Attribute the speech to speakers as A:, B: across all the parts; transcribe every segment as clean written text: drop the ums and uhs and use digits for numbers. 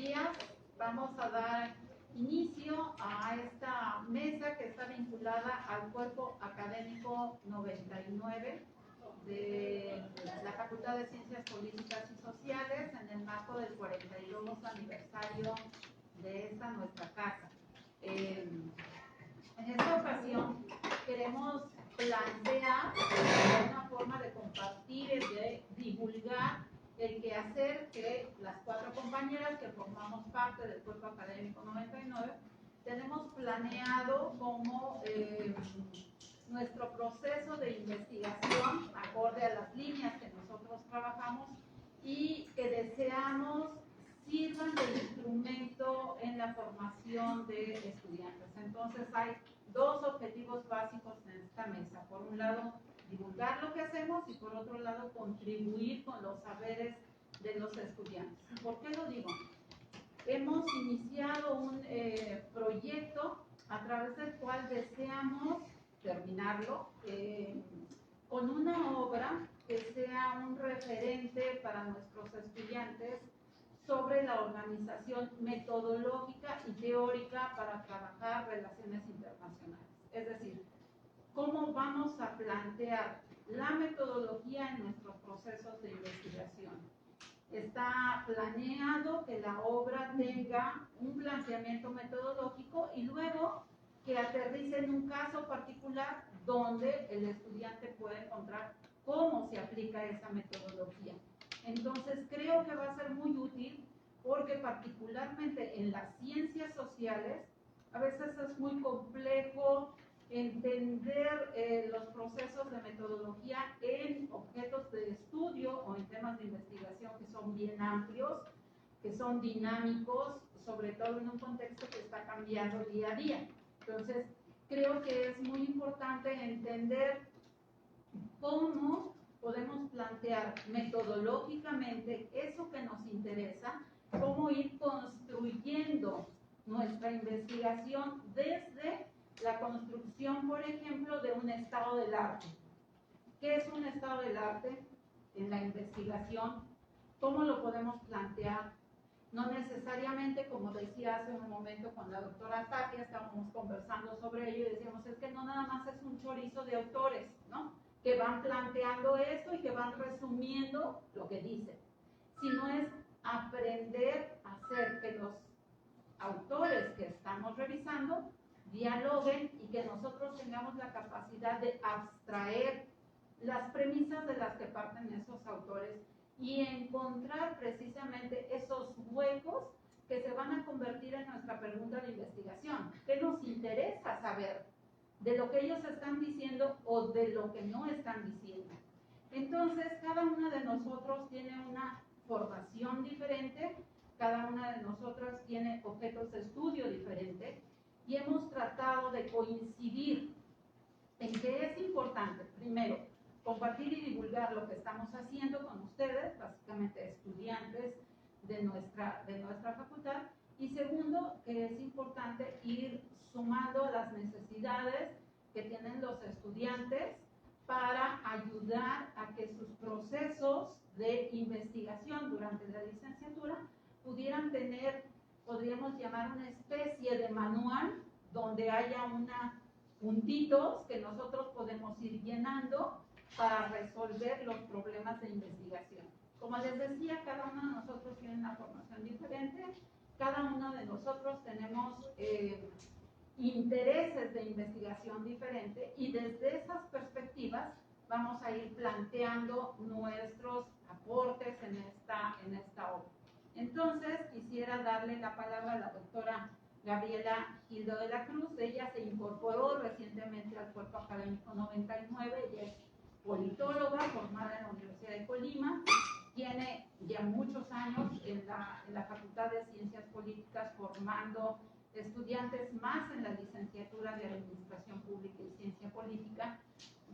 A: días. Vamos a dar inicio a esta mesa que está vinculada al Cuerpo Académico 99 de la Facultad de Ciencias Políticas y Sociales en el marco del 42 aniversario de esta nuestra casa. En esta ocasión queremos plantear una forma de compartir y de divulgar el quehacer que las cuatro compañeras que formamos parte del Cuerpo Académico 99 tenemos planeado como nuestro proceso de investigación acorde a las líneas que nosotros trabajamos y que deseamos sirvan de instrumento en la formación de estudiantes. Entonces hay dos objetivos básicos en esta mesa. Por un lado, divulgar lo que hacemos y por otro lado, contribuir con los saberes de los estudiantes. ¿Por qué lo digo? Hemos iniciado un proyecto a través del cual deseamos terminarlo con una obra que sea un referente para nuestros estudiantes sobre la organización metodológica y teórica para trabajar relaciones internacionales. Es decir, cómo vamos a plantear la metodología en nuestros procesos de investigación. Está planeado que la obra tenga un planteamiento metodológico y luego que aterrice en un caso particular donde el estudiante puede encontrar cómo se aplica esa metodología. Entonces creo que va a ser muy útil porque particularmente en las ciencias sociales a veces es muy complejo entender los procesos de metodología en objetos de estudio o en temas de investigación que son bien amplios, que son dinámicos, sobre todo en un contexto que está cambiando día a día. Entonces, creo que es muy importante entender cómo podemos plantear metodológicamente eso que nos interesa, cómo ir construyendo nuestra investigación desde la construcción, por ejemplo, de un estado del arte. ¿Qué es un estado del arte en la investigación? ¿Cómo lo podemos plantear? No necesariamente, como decía hace un momento con la doctora Tapia, estábamos conversando sobre ello y decíamos, es que no nada más es un chorizo de autores, ¿no? Que van planteando esto y que van resumiendo lo que dicen, sino es aprender a hacer que los autores que estamos revisando dialoguen y que nosotros tengamos la capacidad de abstraer las premisas de las que parten esos autores y encontrar precisamente esos huecos que se van a convertir en nuestra pregunta de investigación. ¿Qué nos interesa saber de lo que ellos están diciendo o de lo que no están diciendo? Entonces, cada una de nosotros tiene una formación diferente, cada una de nosotras tiene objetos de estudio diferentes y hemos tratado de coincidir en que es importante, primero, compartir y divulgar lo que estamos haciendo con ustedes, básicamente estudiantes de nuestra facultad, y segundo, que es importante ir sumando las necesidades que tienen los estudiantes para ayudar a que sus procesos de investigación durante la licenciatura pudieran tener, podríamos llamar una especie de manual donde haya puntitos que nosotros podemos ir llenando para resolver los problemas de investigación. Como les decía, cada uno de nosotros tiene una formación diferente, cada uno de nosotros tenemos intereses de investigación diferentes y desde esas perspectivas vamos a ir planteando nuestros aportes en esta obra. Entonces, quisiera darle la palabra a la doctora Gabriela Gildo de la Cruz. Ella se incorporó recientemente al Cuerpo Académico 99, ella es politóloga formada en la Universidad de Colima, tiene ya muchos años en la Facultad de Ciencias Políticas formando estudiantes más en la licenciatura de Administración Pública y Ciencia Política,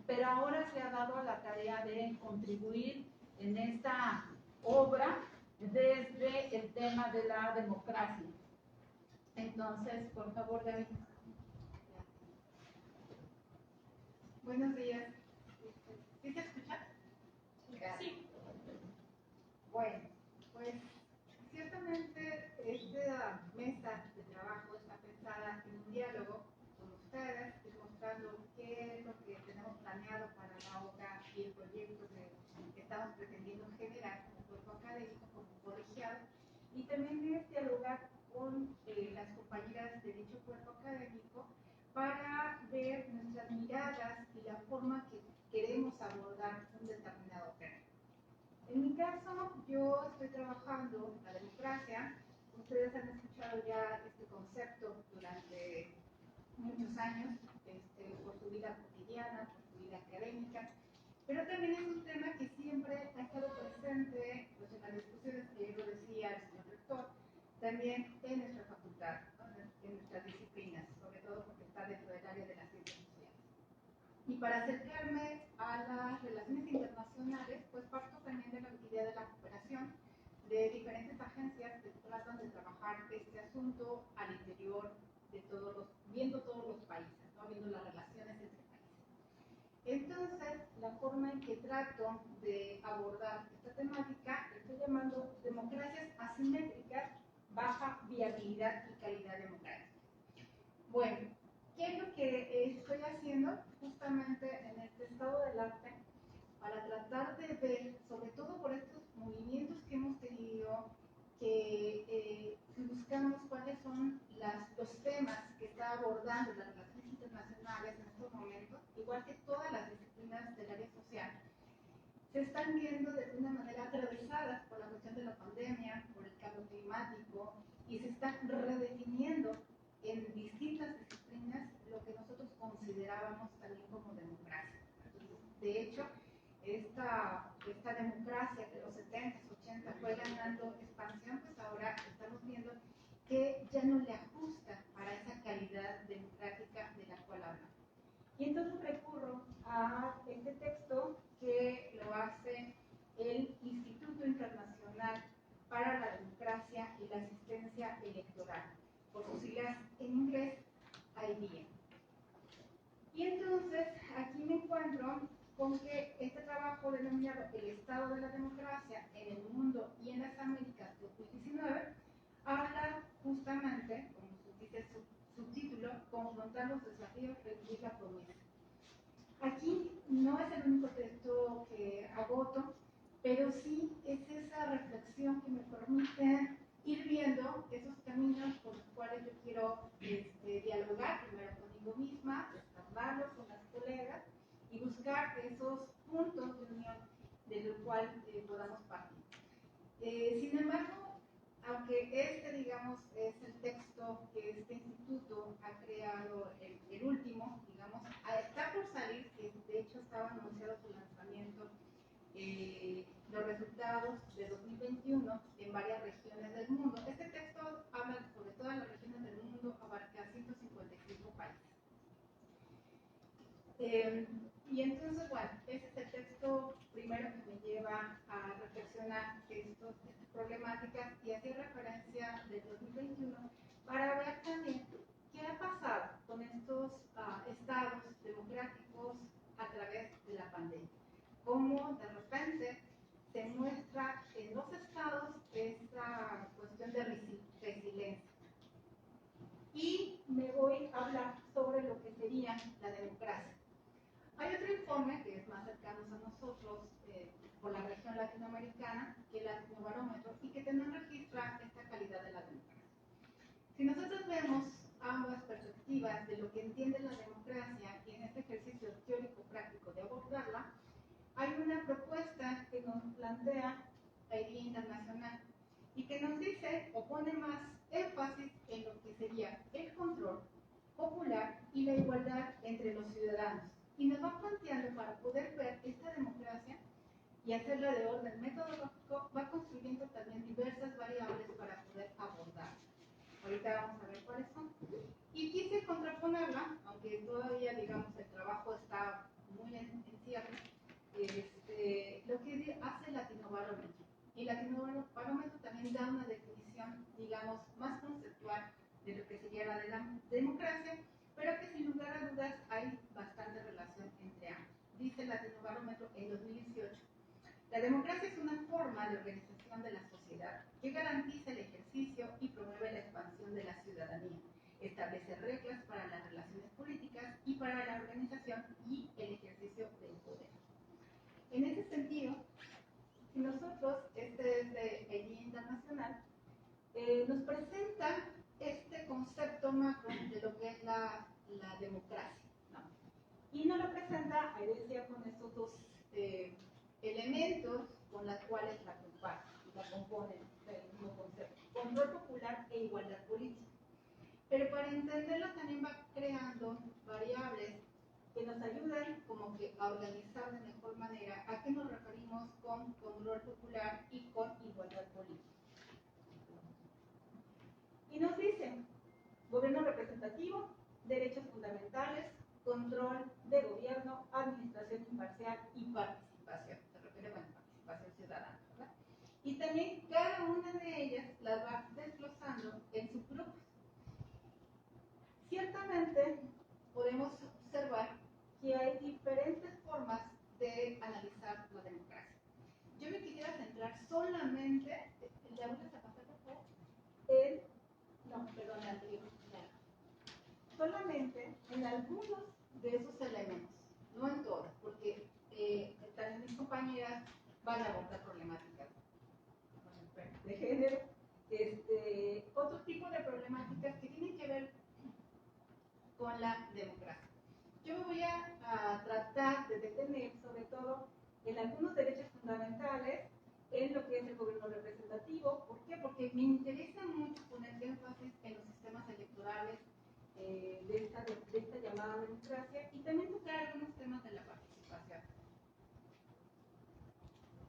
A: pero ahora se ha dado a la tarea de contribuir en esta obra desde el tema de la democracia. Entonces, por favor, Gaby.
B: Buenos días. ¿Sí se escucha? Sí. Bueno, pues ciertamente mesa de trabajo está pensada en un diálogo con ustedes, y mostrando qué es lo que tenemos planeado para la obra y el proyecto que estamos pretendiendo generar como cuerpo académico, como colegiado, y también es dialogar con las compañeras de dicho cuerpo académico para ver nuestras miradas y la forma que queremos abordar un determinado tema. En mi caso, yo estoy trabajando en la democracia. Ustedes han escuchado ya este concepto durante muchos años, por su vida cotidiana, por su vida académica, pero también es un tema que siempre ha estado presente pues, en las discusiones que yo decía el señor rector, también en nuestra facultad, ¿no? En nuestras disciplinas, sobre todo porque está dentro del área de las ciencias sociales. Y para acercarme a las relaciones internacionales, pues parto también de la idea de la cooperación de diferentes agencias que tratan de trabajar este asunto al interior de viendo todos los países, ¿no? Viendo las relaciones entre países. Entonces, la forma en que trato de abordar esta temática, estoy llamando democracias asimétricas, baja viabilidad y calidad democrática. Bueno, ¿qué es lo que estoy haciendo justamente en este estado del arte para tratar de ver, sobre todo por estos movimientos que hemos tenido, que si buscamos cuáles son los temas que está abordando las relaciones internacionales en estos momentos, igual que todas las disciplinas del área social, se están viendo de una manera atravesadas por la cuestión de la pandemia, por el cambio climático, y se están redefiniendo en distintas disciplinas lo que nosotros considerábamos también como democracia. Entonces, de hecho, esta democracia que los 70s, 80 fue ganando expansión, pues ahora estamos viendo que ya no le ajusta para esa calidad democrática de la cual hablamos. Y entonces recurro a este texto que lo hace el Instituto Internacional para la Democracia y la Asistencia Electoral, por sus siglas en inglés, IDEA. Y entonces aquí me encuentro con que este trabajo denominado El Estado de la Democracia en el Mundo y en las Américas 2019 habla justamente, como dice su subtítulo, confrontar los desafíos, reducir la promesa. Aquí no es el único texto que agoto, pero sí es esa reflexión que me permite ir viendo esos caminos por los cuales yo quiero dialogar primero conmigo misma, hablarlos con las colegas y buscar esos puntos de unión de los cuales podamos partir. Sin embargo, aunque digamos, es el texto que este instituto ha creado, el último, digamos, está por salir, que de hecho estaba anunciado su lanzamiento, los resultados de 2021 en varias regiones del mundo. Este texto habla sobre todas las regiones del mundo, abarca 155 países. Y entonces, bueno, ese es el texto primero que me lleva a reflexionar estas problemáticas y hacer referencia del 2021 para ver también qué ha pasado con estos estados democráticos a través de la pandemia. Cómo de repente se muestra en los estados esta cuestión de resiliencia. Y me voy a hablar sobre lo que sería la democracia. Hay otro informe que es más cercano a nosotros por la región latinoamericana, que es el Latinobarómetro, y que también registra esta calidad de la democracia. Si nosotros vemos ambas perspectivas de lo que entiende la democracia y en este ejercicio teórico-práctico de abordarla, hay una propuesta que nos plantea la idea internacional y que nos dice o pone más énfasis en lo que sería el control popular y la igualdad entre los ciudadanos. Y nos va planteando para poder ver esta democracia y hacerla de orden metodológico, va construyendo también diversas variables para poder abordarla. Ahorita vamos a ver cuáles son. Y quise contraponerla, aunque todavía, digamos, el trabajo está muy en cierre, lo que hace el Latinobarómetro. Y el Latinobarómetro también da una definición, digamos, más conceptual de lo que sería la democracia, pero que sin lugar a dudas hay bastante relación entre ambos. Dice el Latinobarómetro en 2018, la democracia es una forma de organización de la sociedad que garantiza el ejercicio y promueve la expansión de para la organización y el ejercicio del poder. En ese sentido, si nosotros, este es el Día Internacional, nos presenta este concepto macro de lo que es la democracia, ¿no? Y nos lo presenta, ahí decía, con estos dos elementos con los cuales la componen el mismo concepto: control popular e igualdad política. Pero para entenderlo también va creando variables que nos ayudan como que a organizar de mejor manera a qué nos referimos con control popular y con igualdad política. Y nos dicen: gobierno representativo, derechos fundamentales, control de gobierno, administración imparcial y participación. Se refiere, bueno, participación ciudadana, ¿verdad? Y también cada una de ellas las va desglosando en subgrupos. Ciertamente podemos observar que hay diferentes formas de analizar la democracia. Yo me quisiera centrar solamente, ¿le vamos a pasar por favor? Solamente en algunos de esos elementos, no en todos, porque también mis compañeras van a abordar problemáticas de género, otro tipo de problemáticas que tienen que ver con la democracia. Yo me voy a tratar de detener sobre todo en algunos derechos fundamentales, en lo que es el gobierno representativo. ¿Por qué? Porque me interesa mucho poner énfasis en los sistemas electorales de esta llamada democracia, y también tocar algunos temas de la participación.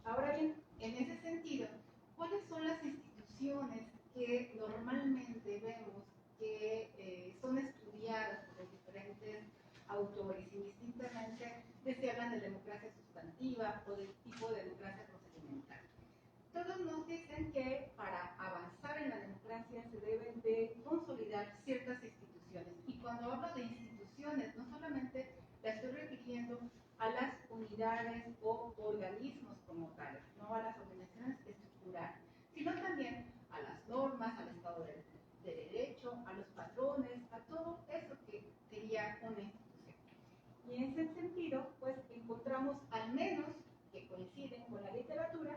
B: Ahora bien, en ese sentido, ¿cuáles son las instituciones que normalmente vemos que son estudiadas por los diferentes autores, indistintamente de si hablan de democracia sustantiva o del tipo de democracia procedimental? Todos nos dicen que para avanzar en la democracia se deben de consolidar ciertas instituciones. Y cuando hablo de instituciones, no solamente la estoy refiriendo a las unidades o organismos como tales, no a las organizaciones estructurales, sino también a las normas, al Estado de Derecho, a los patrones, a todo eso que sería una institución. Y en ese sentido, pues encontramos, al menos que coinciden con la literatura,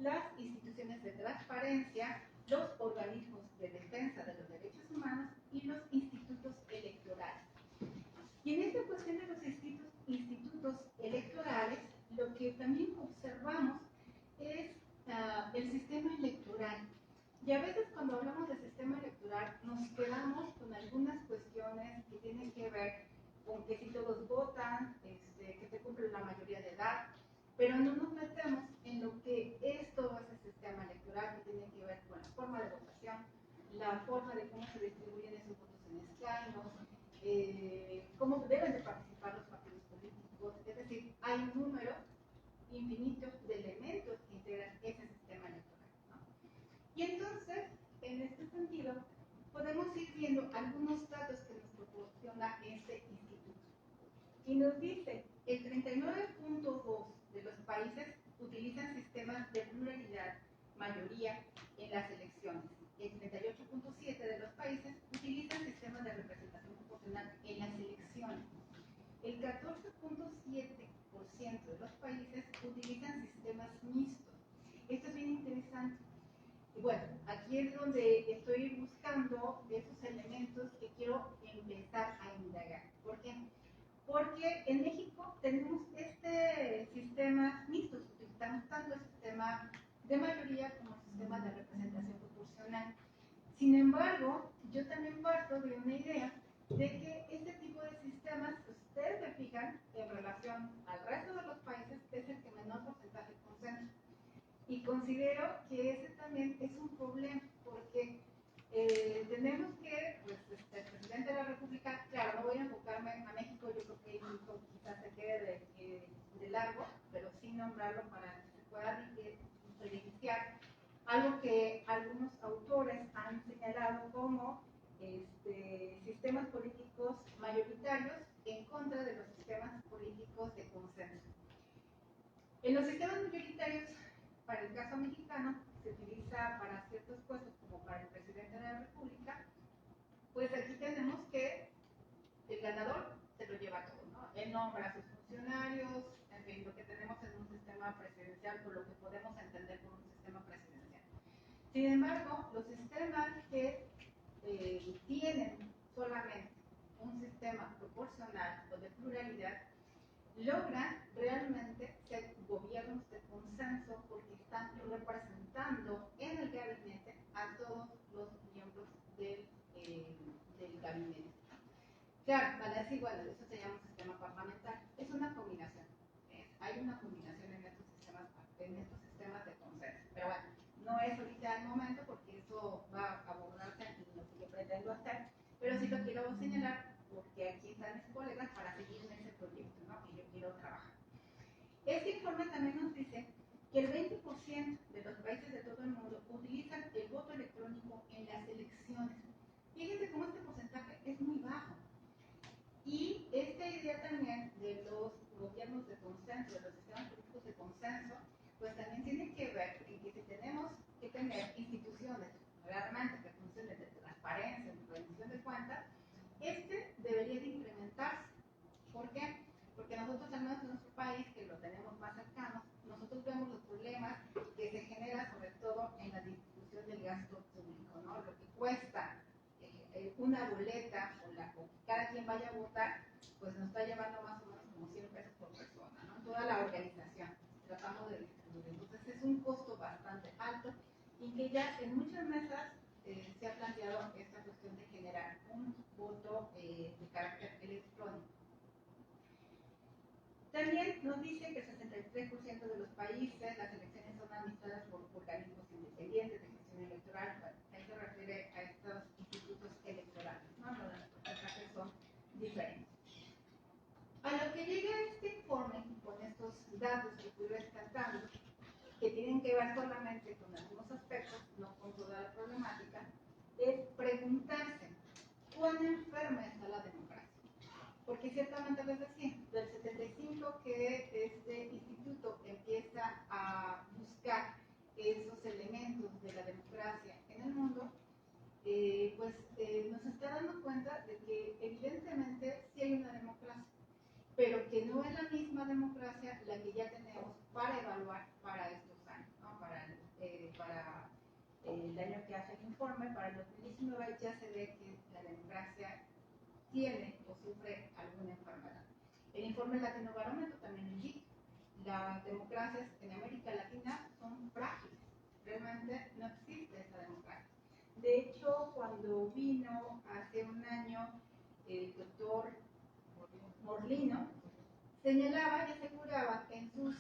B: las instituciones de transparencia, los organismos de defensa de los derechos humanos y los institutos electorales. Y en esta cuestión de los institutos electorales, lo que también observamos es el sistema electoral. Y a veces cuando hablamos del sistema electoral nos quedamos con algunas cuestiones que tienen que ver con que si todos votan, que se cumple la mayoría de edad, pero no nos metemos en lo que es todo ese sistema electoral que tiene que ver con la forma de votación, la forma de cómo se distribuyen esos votos en escaños, cómo deben de participar los partidos políticos. Es decir, hay un número infinito de elementos que integran ese sistema electoral, ¿no? Y entonces, en este sentido, podemos ir viendo algunos datos que nos proporciona este instituto. Y nos dice: el 39.2 de los países utilizan sistemas de pluralidad mayoría en las elecciones. El 38.7 de los países utilizan sistemas de representación proporcional en las elecciones. El 14.7% de los países utilizan sistemas mixtos. Esto es bien interesante. Y bueno, aquí es donde estoy buscando esos elementos que quiero empezar a indagar. ¿Por qué? Porque en México tenemos este sistema mixto, utilizamos tanto el sistema de mayoría como el sistema de representación proporcional. Sin embargo, yo también parto de una idea de que este tipo de sistemas, ustedes se fijan, en relación al resto de los países, es el que menor porcentaje concentra. Y considero que ese también es un problema, porque tenemos que, pues, el presidente de la República, claro, no voy a enfocarme a México, yo creo que México quizás se quede de largo, pero sí nombrarlo para que se pueda beneficiar. Algo que algunos autores han señalado como sistemas políticos mayoritarios en contra de los sistemas políticos de consenso. En los sistemas mayoritarios, para el caso mexicano, se utiliza para ciertos puestos como para el presidente de la República, pues aquí tenemos que el ganador se lo lleva todo.
A: él nombra a sus funcionarios, en fin, lo que tenemos es un sistema presidencial, por lo que podemos entender como un sistema presidencial. Sin embargo, los sistemas que tienen solamente un sistema proporcional o de pluralidad logran realmente ser gobiernos de consenso porque están representando en el gabinete a todos los miembros del gabinete. Claro, van a decir, bueno, eso se llama un sistema parlamentario. Es una combinación. Hay una combinación en estos sistemas de consenso. Pero bueno, no es ahorita el momento porque eso va a abordarse en lo que yo pretendo hacer. Pero sí lo quiero señalar porque aquí están mis colegas para seguir en ese proyecto, ¿no?, que yo quiero trabajar. Este informe también nos dice que el 20% de los países de todo el mundo utilizan el voto electrónico en las elecciones. Fíjense cómo este porcentaje es muy bajo. Y esta idea también de los gobiernos de consenso, de los sistemas políticos de consenso, pues también tiene que ver en que si tenemos que tener instituciones realmente que funcionen de transparencia, de rendición de cuentas, debería de incrementarse. ¿Por qué? Porque nosotros, al menos en nuestro país, que lo tenemos más cercano, nosotros vemos los problemas que se generan sobre todo en la distribución del gasto público, ¿no? Lo que cuesta una boleta o que cada quien vaya a votar, pues nos está llevando más o menos como 100 pesos por persona, ¿no? Toda la organización, tratamos de distribuir. Entonces es un costo bastante alto y que ya en muchas mesas se ha planteado esta cuestión de generar un voto de carácter electrónico. También nos dice que el 63% de los países las elecciones son administradas por organismos independientes de gestión electoral. Bueno, ahí se refiere a estos institutos electorales, ¿no? Los porcentajes son diferentes. A lo que llega este informe, con estos datos que fui rescatando, que tienen que ver solamente con algunos aspectos, no con toda la problemática, es preguntarse cuán enferma está la democracia. Porque ciertamente les decía, del 75 que este instituto empieza a buscar esos elementos de la democracia en el mundo, nos está dando cuenta de que evidentemente sí hay una democracia, pero que no es la misma democracia la que ya tenemos para evaluar para estos años, ¿no? Para el año que hace el informe, para el 2019 ya se ve que la democracia tiene o sufre alguna enfermedad. El informe Latinobarómetro también indica, las democracias en América Latina son frágiles, realmente no existe esa democracia. De hecho, cuando vino hace un año el doctor Morlino, señalaba y aseguraba en sus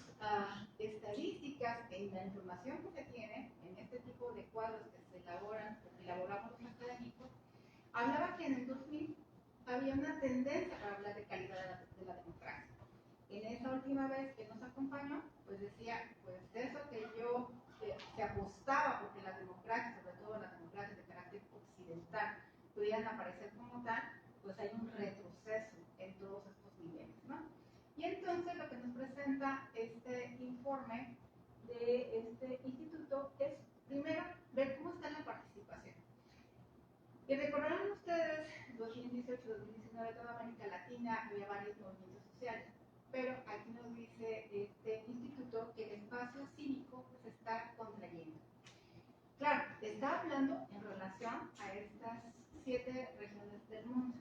A: estadísticas, en la información que se tiene, en este tipo de cuadros que se elaboran, que elaboramos los académicos, hablaba que en el 2000 había una tendencia para hablar de calidad de la democracia. En esa última vez que nos acompañó, pues decía, pues eso que yo se apostaba porque la democracia, sobre todo las democracias de carácter occidental, pudieran aparecer como tal, pues hay un retroceso en todos estos niveles, ¿no? Y entonces lo que nos presenta este informe de este instituto es, primero, ver cómo está la participación. Y recordarán ustedes, 2018-2019, toda América Latina había varios movimientos sociales, pero aquí nos dice este instituto que el espacio cívico se está contrayendo. Claro, está hablando en relación a estas 7 regiones del mundo.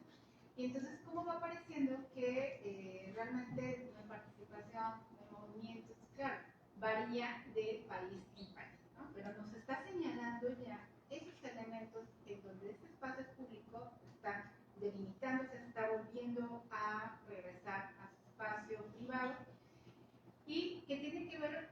A: Y entonces, ¿cómo va apareciendo que realmente no hay participación, no hay movimientos? Claro, varía de país en país, ¿no? Pero nos está señalando ya esos elementos en donde este espacio público está delimitándose, se está volviendo a regresar a su espacio privado y que tiene que ver,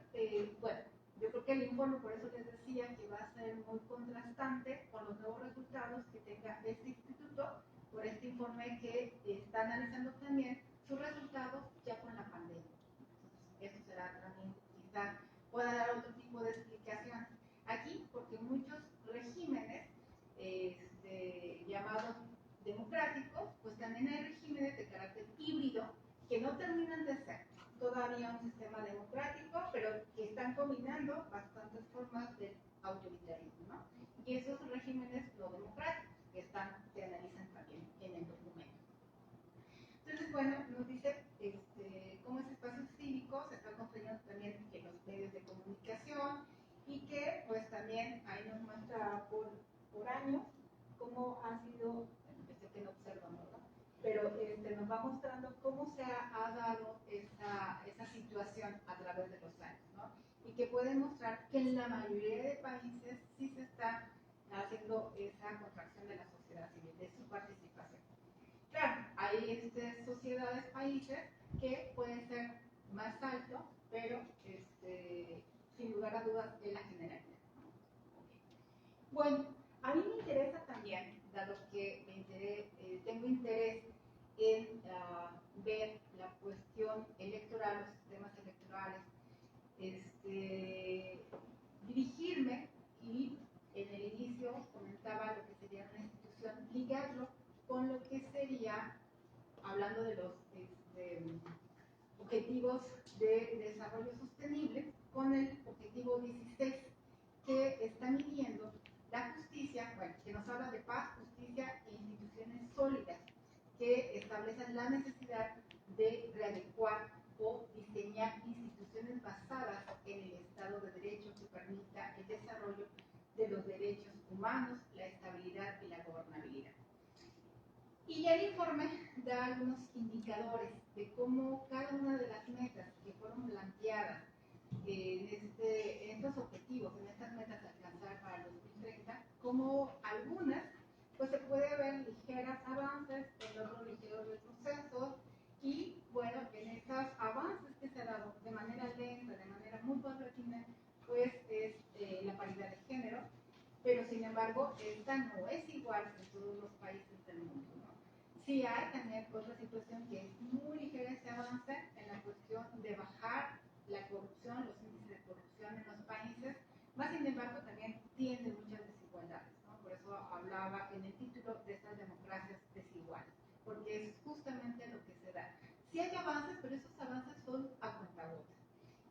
A: bueno, yo creo que el informe, por eso les decía que va a ser muy contrastante con los nuevos resultados que tenga este instituto, por este informe que está analizando también sus resultados ya con la pandemia. Eso será también, quizá pueda dar otro tipo de explicación. Aquí, porque muchos regímenes llamados democráticos, pues también hay regímenes de carácter híbrido que no terminan de ser todavía un sistema democrático, pero que están combinando bastantes formas de autoritarismo, ¿no? Y esos regímenes no democráticos que se analizan también en el documento. Entonces, bueno, nos dice
B: muestra por años cómo ha sido, yo sé que no observan, ¿verdad? Pero nos va mostrando cómo se ha dado esa situación a través de los años, ¿no? Y que puede mostrar que en la mayoría de países sí se está haciendo esa contracción de la sociedad civil, de su participación. Claro, hay sociedades, países que pueden ser más altos, pero sin lugar a dudas es la generalidad, ¿no? Okay. Bueno, a mí me interesa también, dado que tengo interés en ver la cuestión electoral, los sistemas electorales, dirigirme, y en el inicio comentaba lo que sería una institución, ligarlo con lo que sería, hablando de los objetivos de desarrollo sostenible, con el objetivo 16, que está midiendo la justicia, bueno, que nos habla de paz, justicia e instituciones sólidas, que establecen la necesidad de readecuar o diseñar instituciones basadas en el Estado de Derecho que permita el desarrollo de los derechos humanos, la estabilidad y la gobernabilidad. Y el informe da algunos indicadores de cómo cada una de las metas que fueron planteadas en estos objetivos, en estas metas a alcanzar para el 2030, como algunas, pues se puede ver ligeros avances, en otros ligeros retrocesos, y bueno, en esos avances que se han dado de manera lenta, de manera muy paulatina, pues es la paridad de género, pero sin embargo, esta no es igual en todos los países del mundo, ¿no? Sí hay también otra situación que es muy ligera ese avance en la cuestión de bajar la corrupción, los índices de corrupción en los países, más sin embargo también tiene muchas desigualdades, ¿no? Por eso hablaba en el título de estas democracias desiguales, porque es justamente lo que se da. Sí hay avances, pero esos avances son a cuentagotas.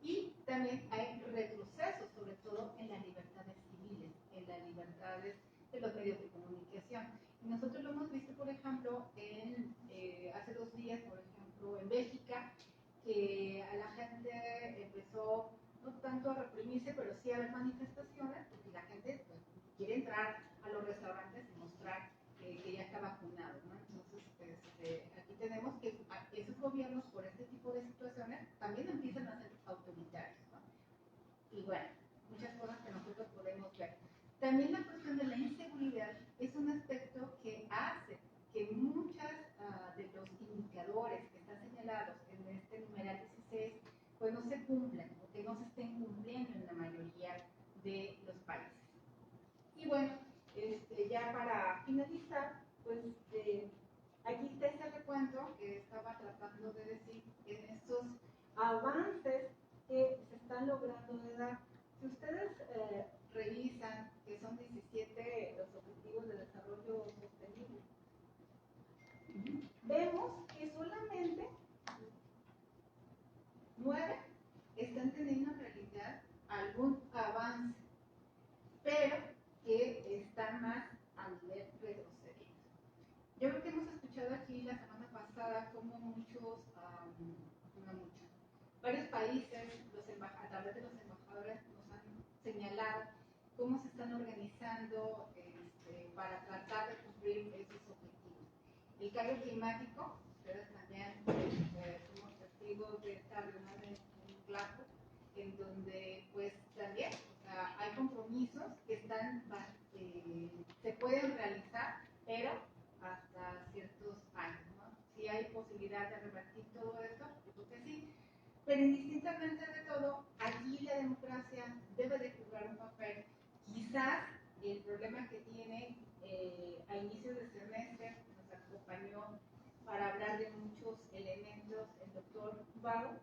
B: Y también hay retrocesos, sobre todo en las libertades civiles, en las libertades de los medios de comunicación. Y nosotros lo hemos visto, por ejemplo, hace 2 días, por ejemplo, en Bélgica, que a la gente empezó no tanto a reprimirse, pero sí a haber manifestaciones, porque la gente pues, quiere entrar a los restaurantes y mostrar que ya está vacunado, ¿no? Entonces, aquí tenemos que esos gobiernos, por este tipo de situaciones, también empiezan a ser autoritarios, ¿no? Y bueno, muchas cosas que nosotros podemos ver. También la cuestión de la inseguridad es un aspecto que hace que muchas de los indicadores que están señalados en este numeral 16 pues no se cumplan o que no se estén cumpliendo en la mayoría de los países. Y bueno, ya para finalizar, pues aquí está ese recuento que estaba tratando de decir en estos avances que se están logrando de dar. Si ustedes revisan que son 17 los objetivos de desarrollo sostenible, vemos que solamente 9 están teniendo en realidad algún avance, pero que están más a nivel retrocedido. Yo creo que hemos escuchado aquí la semana pasada como varios países, a través de los embajadores, nos han señalado cómo se están organizando para tratar de cumplir esos objetivos. El cambio climático, ustedes también somos testigos de esta reunión en Glasgow, en donde pues también hay compromisos que se pueden realizar, pero hasta ciertos años, ¿no? Si hay posibilidad de revertir todo esto, yo creo que sí. Pero indistintamente de todo, aquí la democracia debe de jugar un papel. Quizás el problema que tiene a inicios de semestre nos acompañó para hablar de muchos elementos el doctor Bau,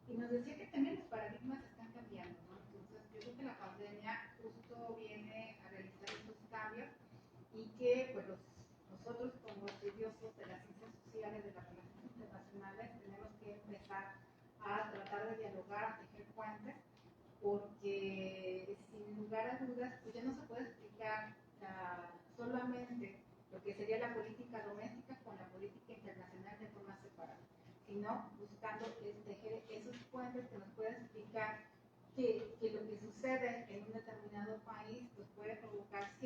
B: y nos decía que también los paradigmas están cambiando, ¿no? Entonces yo creo que la pandemia justo viene a realizar estos cambios y que pues, nosotros como estudiosos de las ciencias sociales, de las relaciones internacionales, tenemos que empezar a tratar de dialogar, a tejer puentes, porque sin lugar a dudas pues ya no se puede explicar solamente lo que sería la política doméstica con la política internacional de forma separada, sino buscando tejer esos puentes que nos puedan explicar que lo que sucede en un determinado país pues puede provocar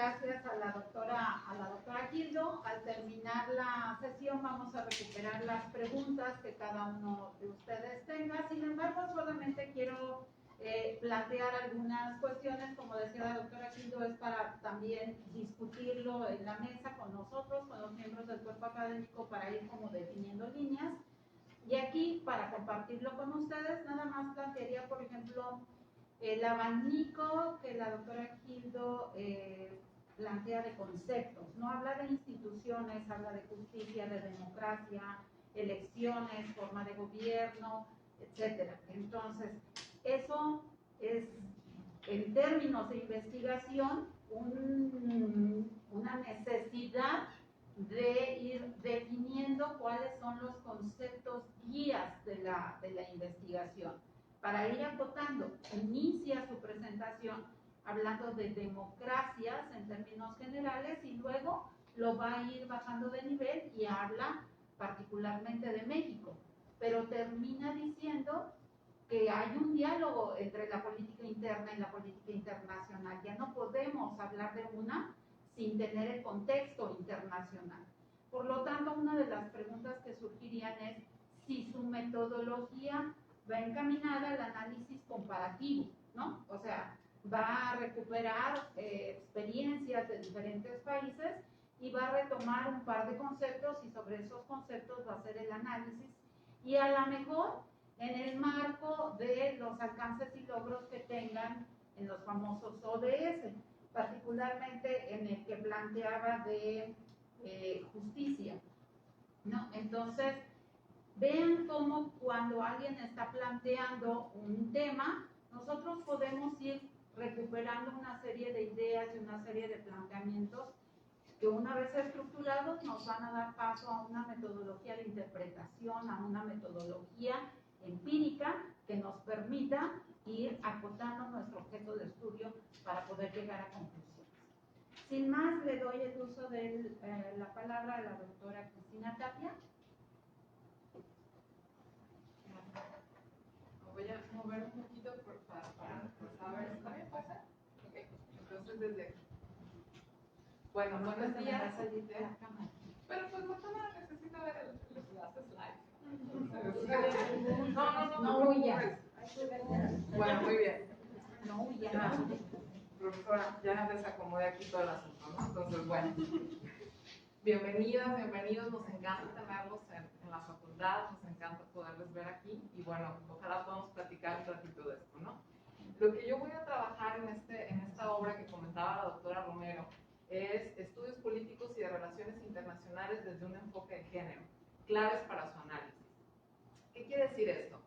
A: gracias a la doctora Gildo. Al terminar la sesión vamos a recuperar las preguntas que cada uno de ustedes tenga. Sin embargo, solamente quiero plantear algunas cuestiones, como decía la doctora Gildo, es para también discutirlo en la mesa con nosotros, con los miembros del cuerpo académico, para ir como definiendo líneas. Y aquí, para compartirlo con ustedes, nada más plantearía, por ejemplo, el abanico que la doctora Gildo plantea de conceptos. No habla de instituciones, habla de justicia, de democracia, elecciones, forma de gobierno, etcétera. Entonces, eso es, en términos de investigación, una necesidad de ir definiendo cuáles son los conceptos guías de la investigación. Para ir acotando, inicia su presentación hablando de democracias en términos generales y luego lo va a ir bajando de nivel y habla particularmente de México, pero termina diciendo que hay un diálogo entre la política interna y la política internacional. Ya no podemos hablar de una sin tener el contexto internacional. Por lo tanto, una de las preguntas que surgirían es si su metodología va encaminada al análisis comparativo, ¿no? O sea, va a recuperar experiencias de diferentes países y va a retomar un par de conceptos y sobre esos conceptos va a hacer el análisis y a lo mejor en el marco de los alcances y logros que tengan en los famosos ODS, particularmente en el que planteaba de justicia, ¿no? Entonces, vean cómo cuando alguien está planteando un tema, nosotros podemos ir recuperando una serie de ideas y una serie de planteamientos que una vez estructurados nos van a dar paso a una metodología de interpretación, a una metodología empírica que nos permita ir acotando nuestro objeto de estudio para poder llegar a conclusiones. Sin más, le doy el uso de la palabra a la doctora Cristina Tapia.
C: Voy a mover un poquito para saber. ¿Está bien, pasa? Ok, entonces desde aquí. Bueno, buenos días. Pero pues no necesito ver los slides. No huyas. Bueno, muy bien.
A: No huyas.
C: Profesora, ya desacomodé aquí todo el asunto, ¿no? Entonces, bueno. Bienvenidas, bienvenidos, nos encanta tenerlos en la facultad, nos encanta poderles ver aquí y bueno, ojalá podamos platicar un ratito de esto, ¿no? Lo que yo voy a trabajar en esta obra que comentaba la doctora Romero es estudios políticos y de relaciones internacionales desde un enfoque de género, claves para su análisis. ¿Qué quiere decir esto?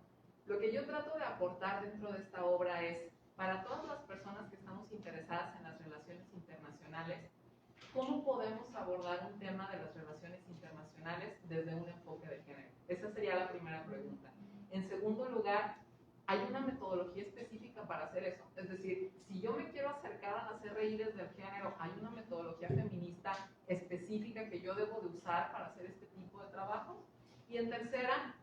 C: Lo que yo trato de aportar dentro de esta obra es, para todas las personas que estamos interesadas en las relaciones internacionales, ¿cómo podemos abordar un tema de las relaciones internacionales desde un enfoque de género? Esa sería la primera pregunta. En segundo lugar, ¿hay una metodología específica para hacer eso? Es decir, si yo me quiero acercar a las CRI desde el género, ¿hay una metodología feminista específica que yo debo de usar para hacer este tipo de trabajo? Y en tercera,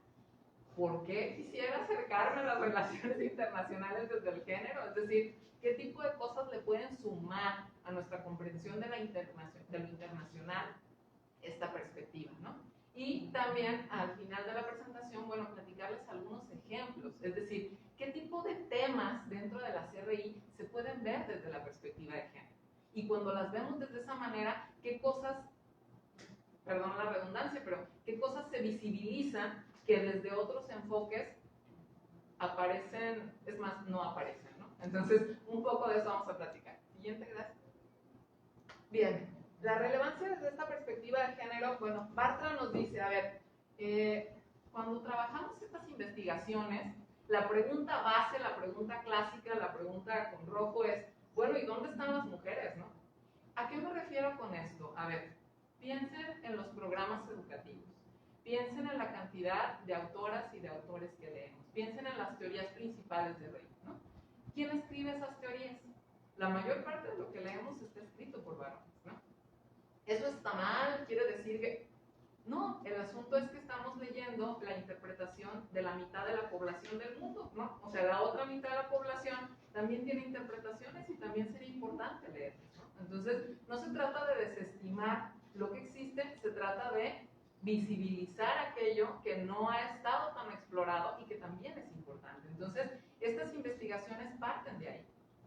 C: ¿por qué quisiera acercarme a las relaciones internacionales desde el género? Es decir, ¿qué tipo de cosas le pueden sumar a nuestra comprensión de lo internacional esta perspectiva, ¿no? Y también al final de la presentación, bueno, platicarles algunos ejemplos, es decir, qué tipo de temas dentro de la CRI se pueden ver desde la perspectiva de género. Y cuando las vemos desde esa manera, qué cosas, perdón la redundancia, pero qué cosas se visibilizan que desde otros enfoques aparecen, es más, no aparecen, ¿no? Entonces, un poco de eso vamos a platicar. Siguiente, gracias. Bien, la relevancia desde esta perspectiva de género, bueno, Bartra nos dice, a ver, cuando trabajamos estas investigaciones, la pregunta base, la pregunta clásica, la pregunta con rojo es, bueno, ¿y dónde están las mujeres, no? ¿A qué me refiero con esto? A ver, piensen en los programas educativos. Piensen en la cantidad de autoras y de autores que leemos. Piensen en las teorías principales de Rey, ¿no? ¿Quién escribe esas teorías? La mayor parte de lo que leemos está escrito por varones, ¿no? ¿Eso está mal? ¿Quiere decir que...? No, el asunto es que estamos leyendo la interpretación de la mitad de la población del mundo, ¿no? O sea, la otra mitad de la población también tiene interpretaciones y también sería importante leerlas, ¿no? Entonces, no se trata de desestimar lo que existe, se trata de visibilizar aquello que no ha estado tan explorado y que también es importante. Entonces, estas investigaciones parten de ahí.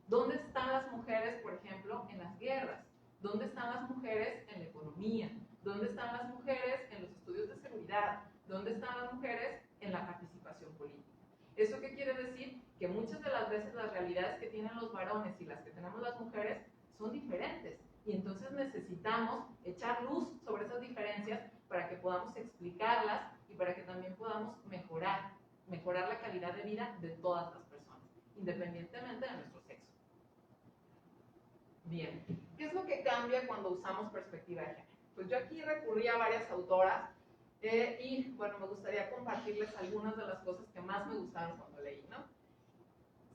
C: ¿Dónde están las mujeres, por ejemplo, en las guerras? ¿Dónde están las mujeres en la economía? ¿Dónde están las mujeres en los estudios de seguridad? ¿Dónde están las mujeres en la participación política? ¿Eso qué quiere decir? Que muchas de las veces las realidades que tienen los varones y las que tenemos las mujeres son diferentes. Y entonces necesitamos echar luz sobre esas diferencias para que podamos explicarlas y para que también podamos mejorar la calidad de vida de todas las personas, independientemente de nuestro sexo. Bien, ¿qué es lo que cambia cuando usamos perspectiva de género? Pues yo aquí recurrí a varias autoras y bueno, me gustaría compartirles algunas de las cosas que más me gustaron cuando leí, ¿no?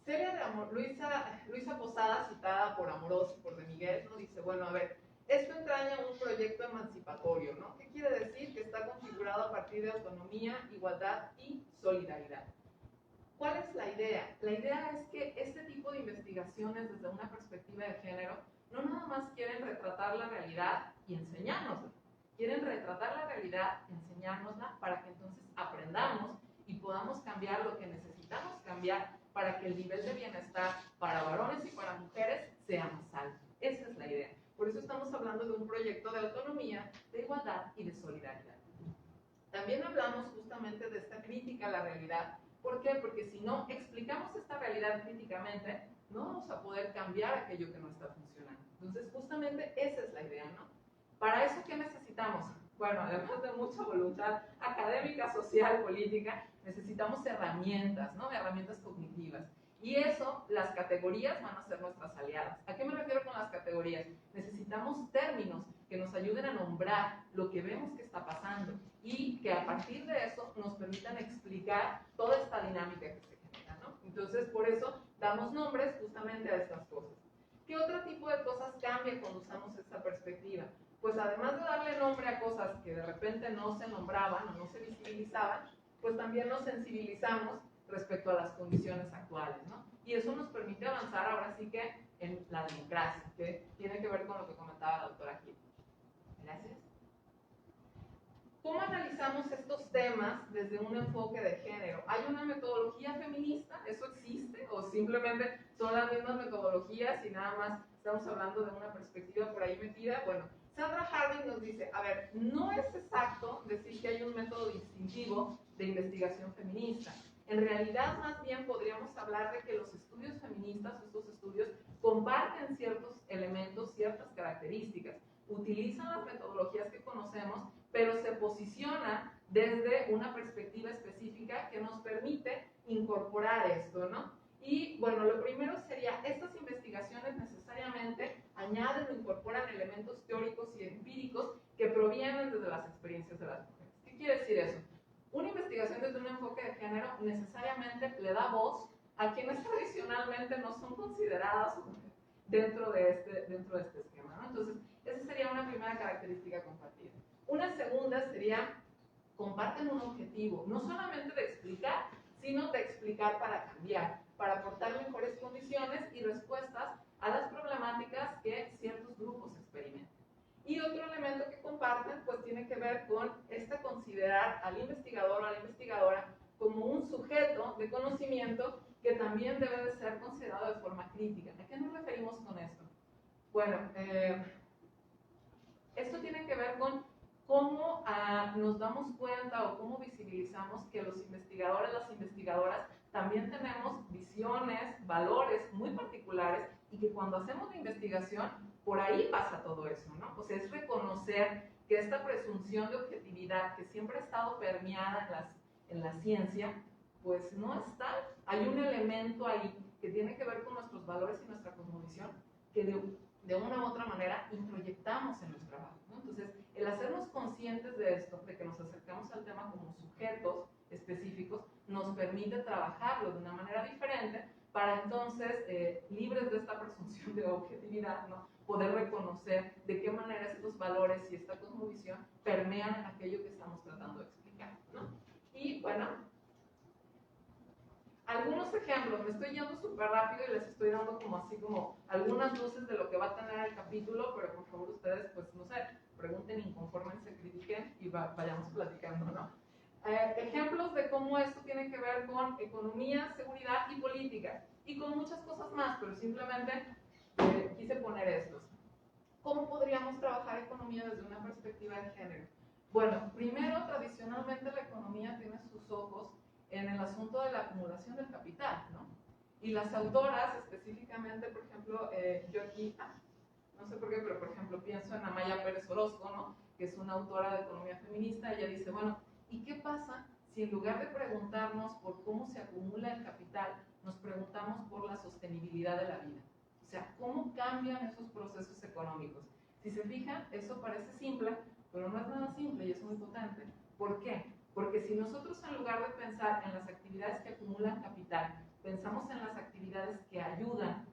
C: Celia de Amor, Luisa Posada, citada por Amorós y por De Miguel, ¿no? Dice, bueno, a ver, esto entraña un proyecto emancipatorio, ¿no? ¿Qué quiere decir? Que está configurado a partir de autonomía, igualdad y solidaridad. ¿Cuál es la idea? La idea es que este tipo de investigaciones desde una perspectiva de género no nada más quieren retratar la realidad y enseñárnosla. Quieren retratar la realidad, enseñárnosla para que entonces aprendamos y podamos cambiar lo que necesitamos cambiar para que el nivel de bienestar para varones y para mujeres sea más alto. Esa es la idea. Por eso estamos hablando de un proyecto de autonomía, de igualdad y de solidaridad. También hablamos justamente de esta crítica a la realidad. ¿Por qué? Porque si no explicamos esta realidad críticamente, no vamos a poder cambiar aquello que no está funcionando. Entonces, justamente esa es la idea, ¿no? ¿Para eso qué necesitamos? Bueno, además de mucha voluntad académica, social, política, necesitamos herramientas, ¿no? Herramientas cognitivas. Y eso, las categorías van a ser nuestras aliadas. ¿A qué me refiero con las categorías? Necesitamos términos que nos ayuden a nombrar lo que vemos que está pasando y que a partir de eso nos permitan explicar toda esta dinámica que se genera, ¿no? Entonces, por eso damos nombres justamente a estas cosas. ¿Qué otro tipo de cosas cambia cuando usamos esta perspectiva? Pues además de darle nombre a cosas que de repente no se nombraban o no se visibilizaban, pues también nos sensibilizamos respecto a las condiciones actuales, ¿no? Y eso nos permite avanzar ahora sí que en la democracia, que tiene que ver con lo que comentaba la doctora Gil. Gracias. ¿Cómo analizamos estos temas desde un enfoque de género? ¿Hay una metodología feminista? ¿Eso existe? ¿O simplemente son las mismas metodologías y nada más estamos hablando de una perspectiva por ahí metida? Bueno, Sandra Harding nos dice, a ver, no es exacto decir que hay un método distintivo de investigación feminista. En realidad, más bien podríamos hablar de que los estudios feministas, estos estudios, comparten ciertos elementos, ciertas características, utilizan las metodologías que conocemos, pero se posicionan desde una perspectiva específica que nos permite incorporar esto, ¿no? Y bueno, lo primero sería, estas investigaciones necesariamente añaden o incorporan elementos teóricos y empíricos que provienen desde las experiencias de las mujeres. ¿Qué quiere decir eso? Una investigación desde un enfoque de género necesariamente le da voz a quienes tradicionalmente no son consideradas dentro de este esquema, ¿no? Entonces, esa sería una primera característica compartida. Una segunda sería, comparten un objetivo, no solamente de explicar, sino de explicar para cambiar, para aportar mejores condiciones y respuestas a las problemáticas que ciertos grupos experimentan. Y otro elemento que comparten, pues tiene que ver con considerar al investigador o a la investigadora como un sujeto de conocimiento que también debe de ser considerado de forma crítica. ¿A qué nos referimos con esto? Bueno, esto tiene que ver con cómo nos damos cuenta o cómo visibilizamos que los investigadores, las investigadoras, también tenemos visiones, valores muy particulares y que cuando hacemos la investigación, por ahí pasa todo eso, ¿no? O sea, es reconocer que esta presunción de objetividad que siempre ha estado permeada en la ciencia, pues no es tal. Hay un elemento ahí que tiene que ver con nuestros valores y nuestra cosmovisión que de una u otra manera introyectamos en nuestro trabajo, ¿no? Entonces, el hacernos conscientes de esto, de que nos acercamos al tema como sujetos específicos, nos permite trabajarlo de una manera diferente para entonces, libres de esta presunción de objetividad, ¿no? Poder reconocer de qué manera estos valores y esta cosmovisión permean aquello que estamos tratando de explicar, ¿no? Y bueno, Algunos ejemplos, me estoy yendo súper rápido y les estoy dando como así como algunas luces de lo que va a tener el capítulo, pero por favor ustedes, pues no sé, pregunten, infórmense, critiquen y vayamos platicando, ¿no? Ejemplos de cómo esto tiene que ver con economía, seguridad y política, y con muchas cosas más, pero simplemente quise poner estos. ¿Cómo podríamos trabajar economía desde una perspectiva de género? Bueno, primero, tradicionalmente la economía tiene sus ojos en el asunto de la acumulación del capital, ¿no? Y las autoras, específicamente, por ejemplo, yo aquí, no sé por qué, pero por ejemplo pienso en Amaya Pérez Orozco, ¿no? Que es una autora de economía feminista. Ella dice, bueno, ¿y qué pasa si en lugar de preguntarnos por cómo se acumula el capital, nos preguntamos por la sostenibilidad de la vida? O sea, ¿cómo cambian esos procesos económicos? Si se fijan, eso parece simple, pero no es nada simple y es muy potente. ¿Por qué? Porque si nosotros, en lugar de pensar en las actividades que acumulan capital, pensamos en las actividades que ayudan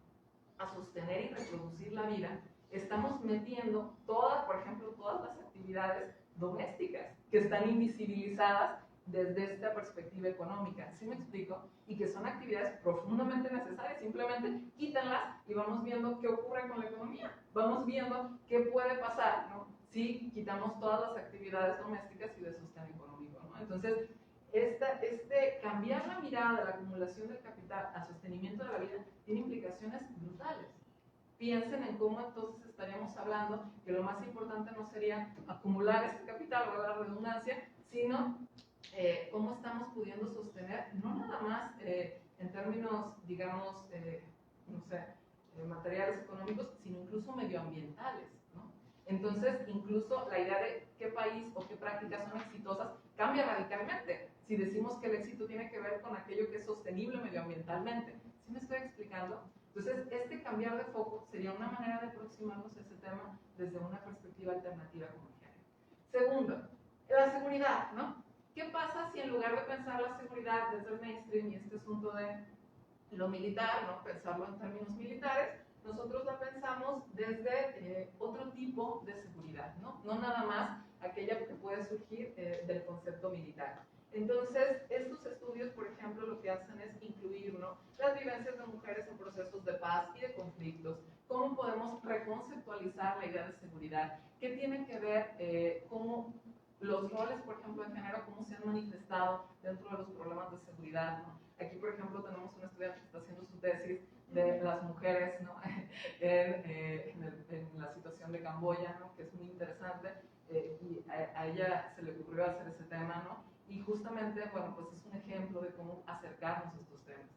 C: a sostener y reproducir la vida, estamos metiendo todas, por ejemplo, todas las actividades domésticas que están invisibilizadas desde esta perspectiva económica. ¿Sí me explico? Y que son actividades profundamente necesarias. Simplemente quítanlas y vamos viendo qué ocurre con la economía. Vamos viendo qué puede pasar, ¿no? Si quitamos todas las actividades domésticas y de sostén económico, ¿no? Entonces, cambiar la mirada de la acumulación del capital al sostenimiento de la vida tiene implicaciones brutales. Piensen en cómo entonces estaríamos hablando que lo más importante no sería acumular este capital o la redundancia, sino cómo estamos pudiendo sostener, no nada más en términos, digamos, no sé, materiales económicos, sino incluso medioambientales, ¿no? Entonces, incluso la idea de qué país o qué prácticas son exitosas cambia radicalmente si decimos que el éxito tiene que ver con aquello que es sostenible medioambientalmente. ¿Sí me estoy explicando? Entonces, este cambiar de foco sería una manera de aproximarnos a ese tema desde una perspectiva alternativa como género. Segundo, la seguridad, ¿no? ¿Qué pasa si en lugar de pensar la seguridad desde el mainstream y este asunto de lo militar, ¿no? Pensarlo en términos militares, nosotros la pensamos desde otro tipo de seguridad, ¿no? No nada más aquella que puede surgir del concepto militar. Entonces, estos estudios, por ejemplo, lo que hacen es incluir, ¿no?, las vivencias de mujeres en procesos de paz y de conflictos, cómo podemos reconceptualizar la idea de seguridad, qué tiene que ver cómo los roles, por ejemplo, de género, cómo se han manifestado dentro de los problemas de seguridad, ¿no? Aquí, por ejemplo, tenemos un estudiante que está haciendo su tesis de las mujeres, ¿no? en la situación de Camboya, ¿no?, que es muy interesante, y a ella se le ocurrió hacer ese tema, ¿no? Y justamente, bueno, pues es un ejemplo de cómo acercarnos a estos temas.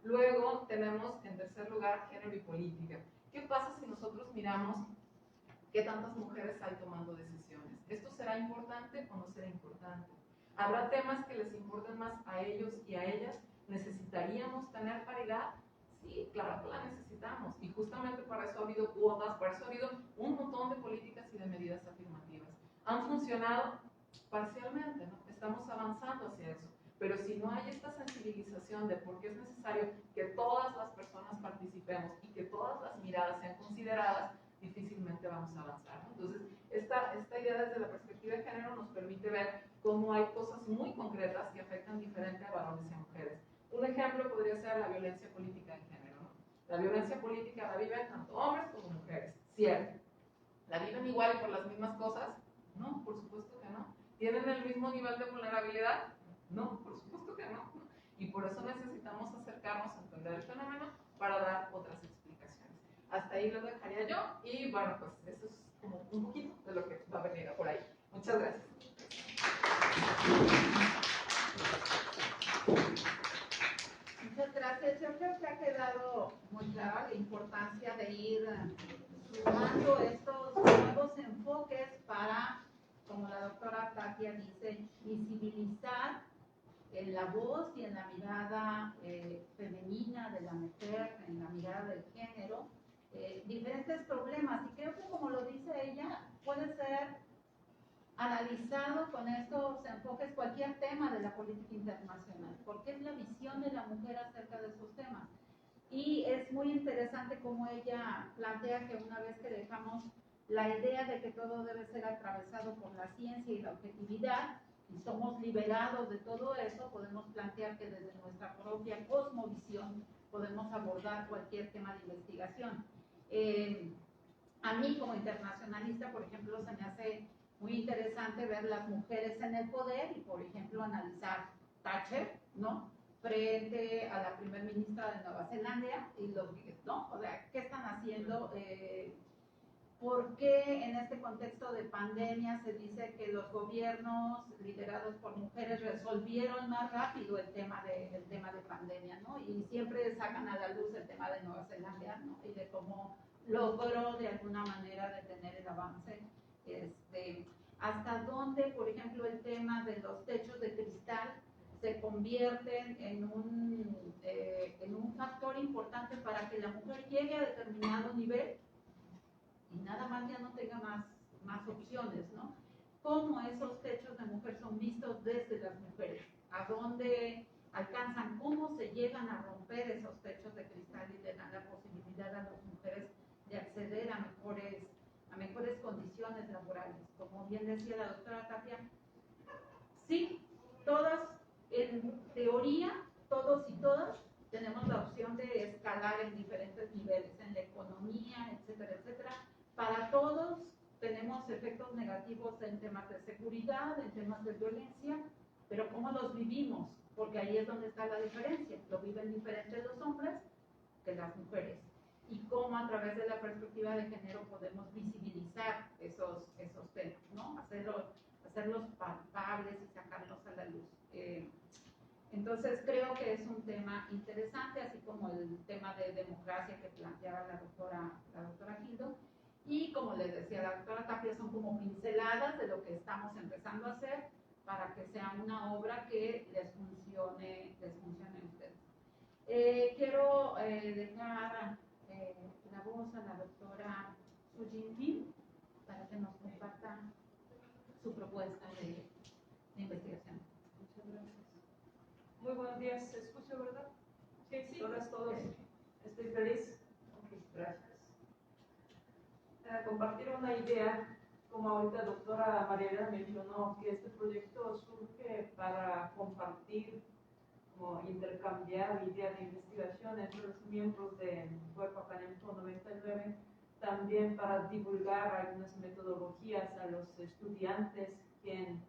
C: Luego tenemos, en tercer lugar, género y política. ¿Qué pasa si nosotros miramos qué tantas mujeres hay tomando decisiones? ¿Esto será importante o no será importante? ¿Habrá temas que les importen más a ellos y a ellas? ¿Necesitaríamos tener paridad? Sí, claro que la necesitamos. Y justamente para eso ha habido cuotas, para eso ha habido un montón de políticas y de medidas afirmativas. ¿Han funcionado? Parcialmente, ¿no? Estamos avanzando hacia eso. Pero si no hay esta sensibilización de por qué es necesario que todas las personas participemos y que todas las miradas sean consideradas, difícilmente vamos a avanzar, ¿no? Entonces, esta idea desde la perspectiva de género nos permite ver cómo hay cosas muy concretas que afectan diferente a varones y a mujeres. Un ejemplo podría ser la violencia política en género, ¿no? La violencia política la viven tanto hombres como mujeres, cierto. ¿La viven igual y por las mismas cosas? No, por supuesto que no. ¿Tienen el mismo nivel de vulnerabilidad? No, por supuesto que no. Y por eso necesitamos acercarnos a entender el fenómeno para dar otras explicaciones. Hasta ahí lo dejaría yo y bueno, pues eso es como un poquito de lo que va a venir por ahí. Muchas gracias.
A: Muchas gracias. Yo creo que ha quedado muy clara la importancia de ir sumando estos nuevos enfoques para, como la doctora Tapia dice, visibilizar en la voz y en la mirada femenina de la mujer, en la mirada del género, diferentes problemas. Y creo que, como lo dice ella, puede ser analizado con estos enfoques cualquier tema de la política internacional, porque es la visión de la mujer acerca de esos temas. Y es muy interesante cómo ella plantea que una vez que dejamos la idea de que todo debe ser atravesado por la ciencia y la objetividad, y somos liberados de todo eso, podemos plantear que desde nuestra propia cosmovisión podemos abordar cualquier tema de investigación. A mí como internacionalista, por ejemplo, se me hace muy interesante ver las mujeres en el poder y, por ejemplo, analizar Thatcher, ¿no?, frente a la primer ministra de Nueva Zelanda y lo que, ¿no? O sea, ¿qué están haciendo? ¿Por qué en este contexto de pandemia se dice que los gobiernos liderados por mujeres resolvieron más rápido el tema de pandemia, ¿no? Y siempre sacan a la luz el tema de Nueva Zelanda, ¿no? Y de cómo logró de alguna manera detener el avance. Hasta dónde, por ejemplo, el tema de los techos de cristal se convierten en un factor importante para que la mujer llegue a determinado nivel y nada más ya no tenga más opciones, ¿no? Cómo esos techos de mujer son vistos desde las mujeres, a dónde alcanzan, cómo se llegan a romper esos techos de cristal y le dan la posibilidad a las mujeres de acceder a mejores condiciones laborales. Como bien decía la doctora Tapia, sí, todas, en teoría, todos y todas tenemos la opción de escalar en diferentes niveles, en la economía, etcétera, etcétera. Para todos tenemos efectos negativos en temas de seguridad, en temas de violencia, pero ¿cómo los vivimos? Porque ahí es donde está la diferencia. Lo viven diferente los hombres que las mujeres. Y cómo a través de la perspectiva de género podemos visibilizar esos temas, ¿no? Hacerlos palpables y sacarlos a la luz. Entonces creo que es un tema interesante, así como el tema de democracia que planteaba la doctora Gildo. Y como les decía la doctora Tapia, son como pinceladas de lo que estamos empezando a hacer para que sea una obra que les funcione a ustedes. Quiero dejar la voz a la doctora Sujin Kim para que nos comparta su propuesta de investigación.
D: Muchas gracias. Muy buenos días. ¿Se escucha, verdad? Sí. Todos. Estoy feliz. Okay, gracias. Compartir una idea, como ahorita la doctora María Elena mencionó, que este proyecto surge para compartir, como intercambiar ideas de investigación entre los miembros del Cuerpo Académico 99, también para divulgar algunas metodologías a los estudiantes, quien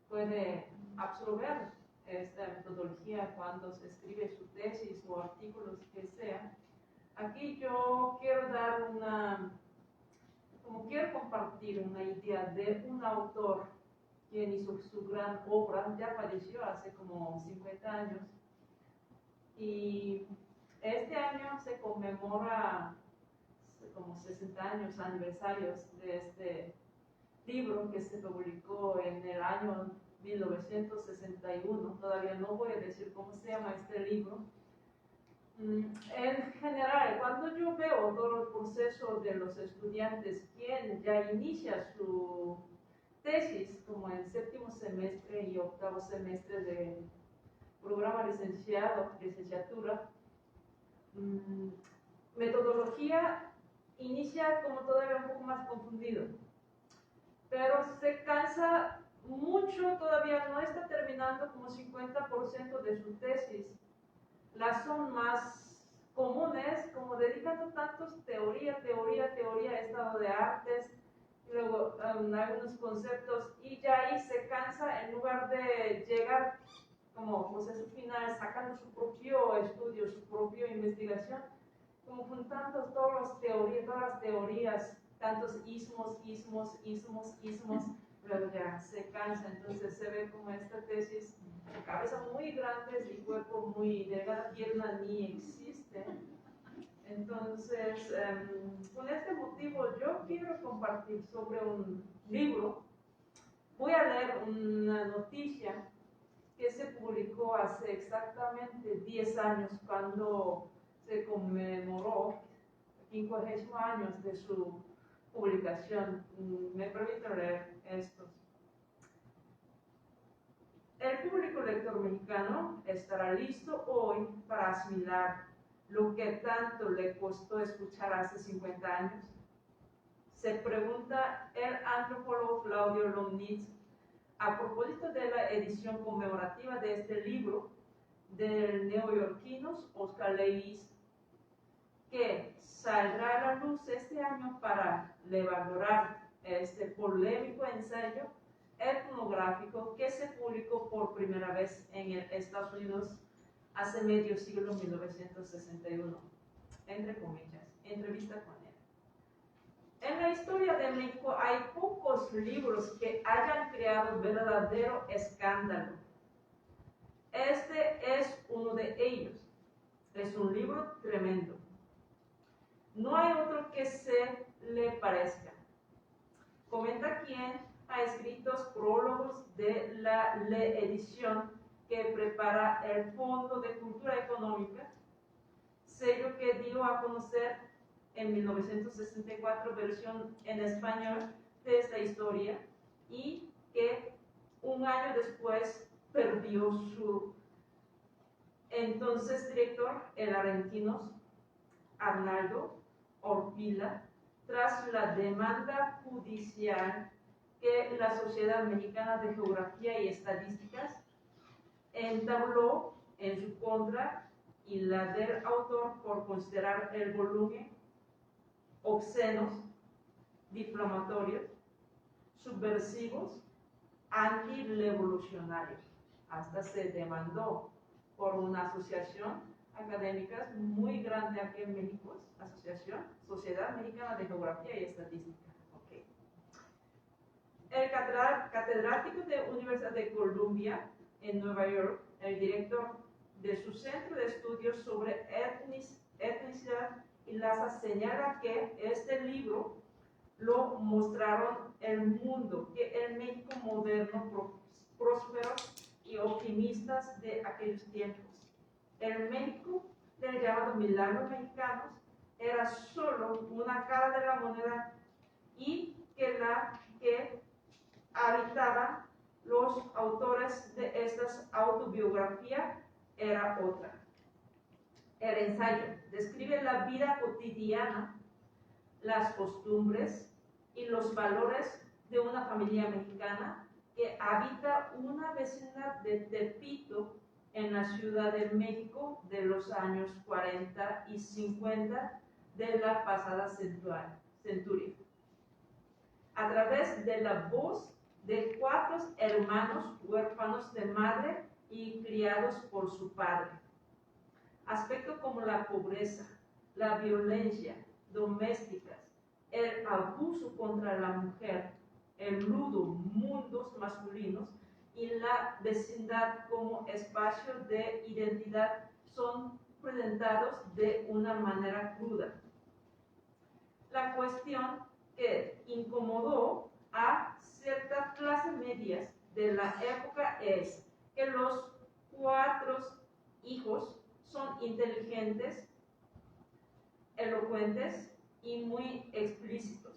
D: puede absorber esta metodología cuando se escribe su tesis o artículos que sea. Aquí yo quiero quiero compartir una idea de un autor quien hizo su gran obra, ya falleció hace como 50 años, y este año se conmemora como 60 años aniversarios de este libro que se publicó en el año 1961. Todavía no voy a decir cómo se llama este libro. En general, cuando yo veo todo el proceso de los estudiantes, quien ya inicia su tesis, como en séptimo semestre y octavo semestre del programa licenciatura, metodología inicia como todavía un poco más confundido, pero se cansa mucho, todavía no está terminando como 50% de su tesis. Las son más comunes, como dedicando tantos teoría, estado de artes, y luego algunos conceptos, y ya ahí se cansa en lugar de llegar como proceso final, sacando su propio estudio, su propia investigación, como juntando todas las teorías, tantos ismos, luego ya se cansa. Entonces se ve como esta tesis, cabeza muy grande y cuerpo muy delgada, pierna ni existe. Entonces, con este motivo yo quiero compartir sobre un libro. Voy a leer una noticia que se publicó hace exactamente 10 años, cuando se conmemoró 50 años de su publicación. Me permito leer estos. El público lector mexicano estará listo hoy para asimilar lo que tanto le costó escuchar hace 50 años. Se pregunta el antropólogo Claudio Lomnitz a propósito de la edición conmemorativa de este libro del neoyorquino Oscar Lewis, que saldrá a la luz este año para valorar este polémico ensayo etnográfico que se publicó por primera vez en Estados Unidos hace medio siglo, 1961, entre comillas, entrevista con él. En la historia de México hay pocos libros que hayan creado verdadero escándalo. Este es uno de ellos. Es un libro tremendo. No hay otro que se le parezca. Comenta quién ha escrito prólogos de la edición que prepara el Fondo de Cultura Económica, sello que dio a conocer en 1964 versión en español de esta historia y que un año después perdió su entonces director, el argentino Arnaldo Orpila, tras la demanda judicial que la Sociedad Mexicana de Geografía y Estadísticas entabló en su contra y la del autor por considerar el volumen obscenos, difamatorios, subversivos, antirevolucionarios. Hasta se demandó por una asociación académica muy grande aquí en México, Asociación Sociedad Mexicana de Geografía y Estadística. Okay. El catedrático de Universidad de Columbia en Nueva York, el director de su centro de estudios sobre etnicidad y raza, señala que este libro lo mostraron el mundo, que el México moderno, próspero y optimistas de aquellos tiempos. El México del llamado milagro mexicano era solo una cara de la moneda y que la que habitaban los autores de estas autobiografías era otra. El ensayo describe la vida cotidiana, las costumbres y los valores de una familia mexicana que habita una vecindad de Tepito en la Ciudad de México de los años 40 y 50 de la pasada centuria. A través de la voz de 4 hermanos huérfanos de madre y criados por su padre. Aspectos como la pobreza, la violencia doméstica, el abuso contra la mujer, el rudo mundos masculinos y la vecindad como espacio de identidad son presentados de una manera cruda. La cuestión que incomodó a ciertas clases medias de la época es que los 4 hijos son inteligentes, elocuentes y muy explícitos.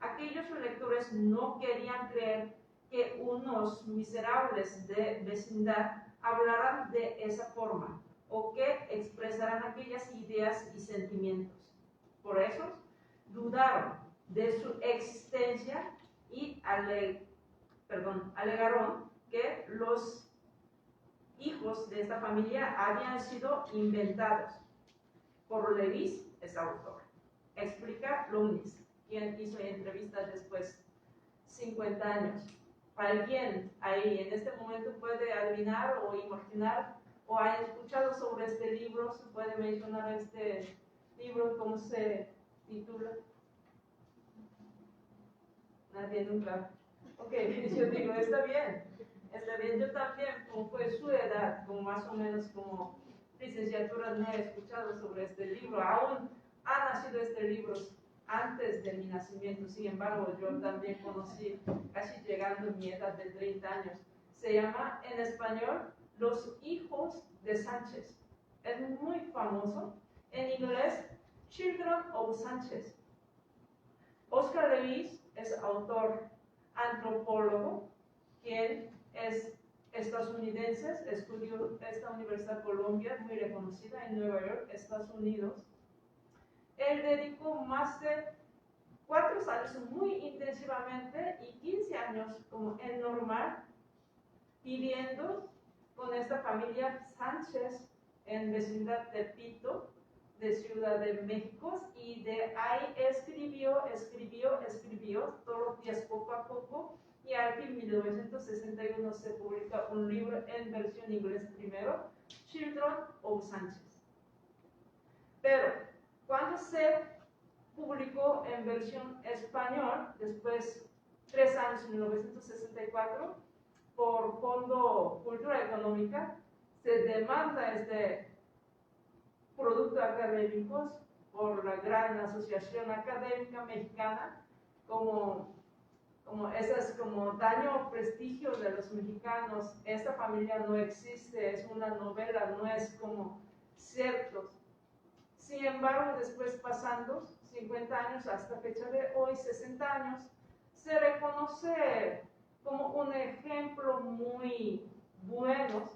D: Aquellos lectores no querían creer que unos miserables de vecindad hablaran de esa forma o que expresaran aquellas ideas y sentimientos. Por eso, dudaron de su existencia y alegaron que los hijos de esta familia habían sido inventados por Lewis, es autor. Explica Lunis, quien hizo entrevistas después, 50 años. ¿Alguien ahí en este momento puede adivinar o imaginar o ha escuchado sobre este libro? ¿Se puede mencionar este libro? ¿Cómo se titula? Nadie nunca. Ok, yo digo, está bien. Yo también, como fue su edad, como más o menos como licenciatura, no he escuchado sobre este libro. Aún ha nacido este libro antes de mi nacimiento, sin embargo, yo también conocí, casi llegando a mi edad de 30 años. Se llama en español Los hijos de Sánchez. Es muy famoso. En inglés, Children of Sánchez. Oscar Lewis es autor antropólogo, quien es estadounidense, estudió esta Universidad Columbia, muy reconocida en Nueva York, Estados Unidos. Él dedicó más de 4 años muy intensivamente y 15 años como en normal, viviendo con esta familia Sánchez en vecindad de Pito, de Ciudad de México, y de ahí escribió todos los días poco a poco, y aquí en 1961 se publica un libro en versión inglés primero, Children of Sánchez. Pero cuando se publicó en versión español, después 3 años, en 1964, por Fondo Cultura Económica, se demanda este producto académicos por la gran Asociación Académica Mexicana como esas como daño o prestigio de los mexicanos. Esta familia no existe, es una novela, no es como cierto. Sin embargo, después pasando 50 años hasta fecha de hoy, 60 años, se reconoce como un ejemplo muy bueno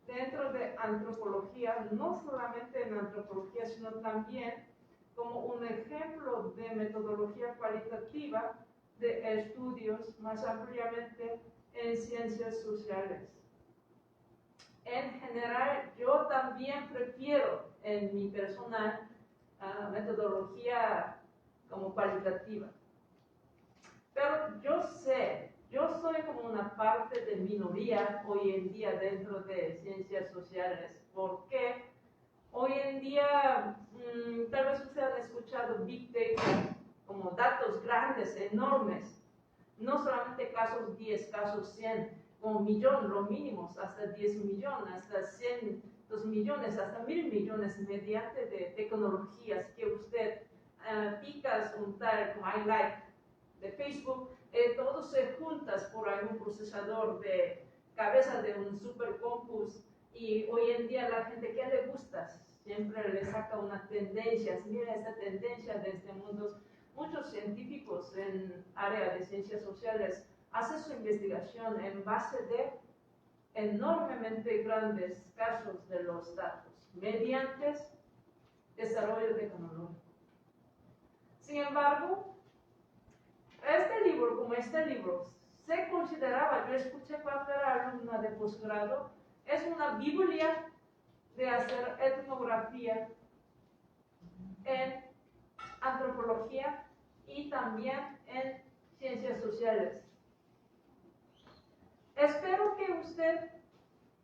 D: dentro de antropología, no solamente en antropología, sino también como un ejemplo de metodología cualitativa de estudios más ampliamente en ciencias sociales. En general, yo también prefiero en mi personal metodología como cualitativa. Pero yo soy como una parte de minoría hoy en día dentro de ciencias sociales, porque hoy en día tal vez ustedes han escuchado Big Data, como datos grandes, enormes, no solamente casos 10, casos 100, como millón, lo mínimo, hasta 10 millones, hasta 100, 2 millones, hasta 1000 millones, mediante de tecnologías que usted picas un tal como I like de Facebook, todos se juntas por algún procesador de cabeza de un supercompus, y hoy en día la gente, ¿qué le gusta? Siempre le saca una tendencia, mira esta tendencia de este mundo. Muchos científicos en área de ciencias sociales hacen su investigación en base de enormemente grandes casos de los datos, mediante desarrollo tecnológico. Sin embargo, este libro, se consideraba, yo escuché cuando era alumna de posgrado, es una biblia de hacer etnografía en antropología y también en ciencias sociales. Espero que usted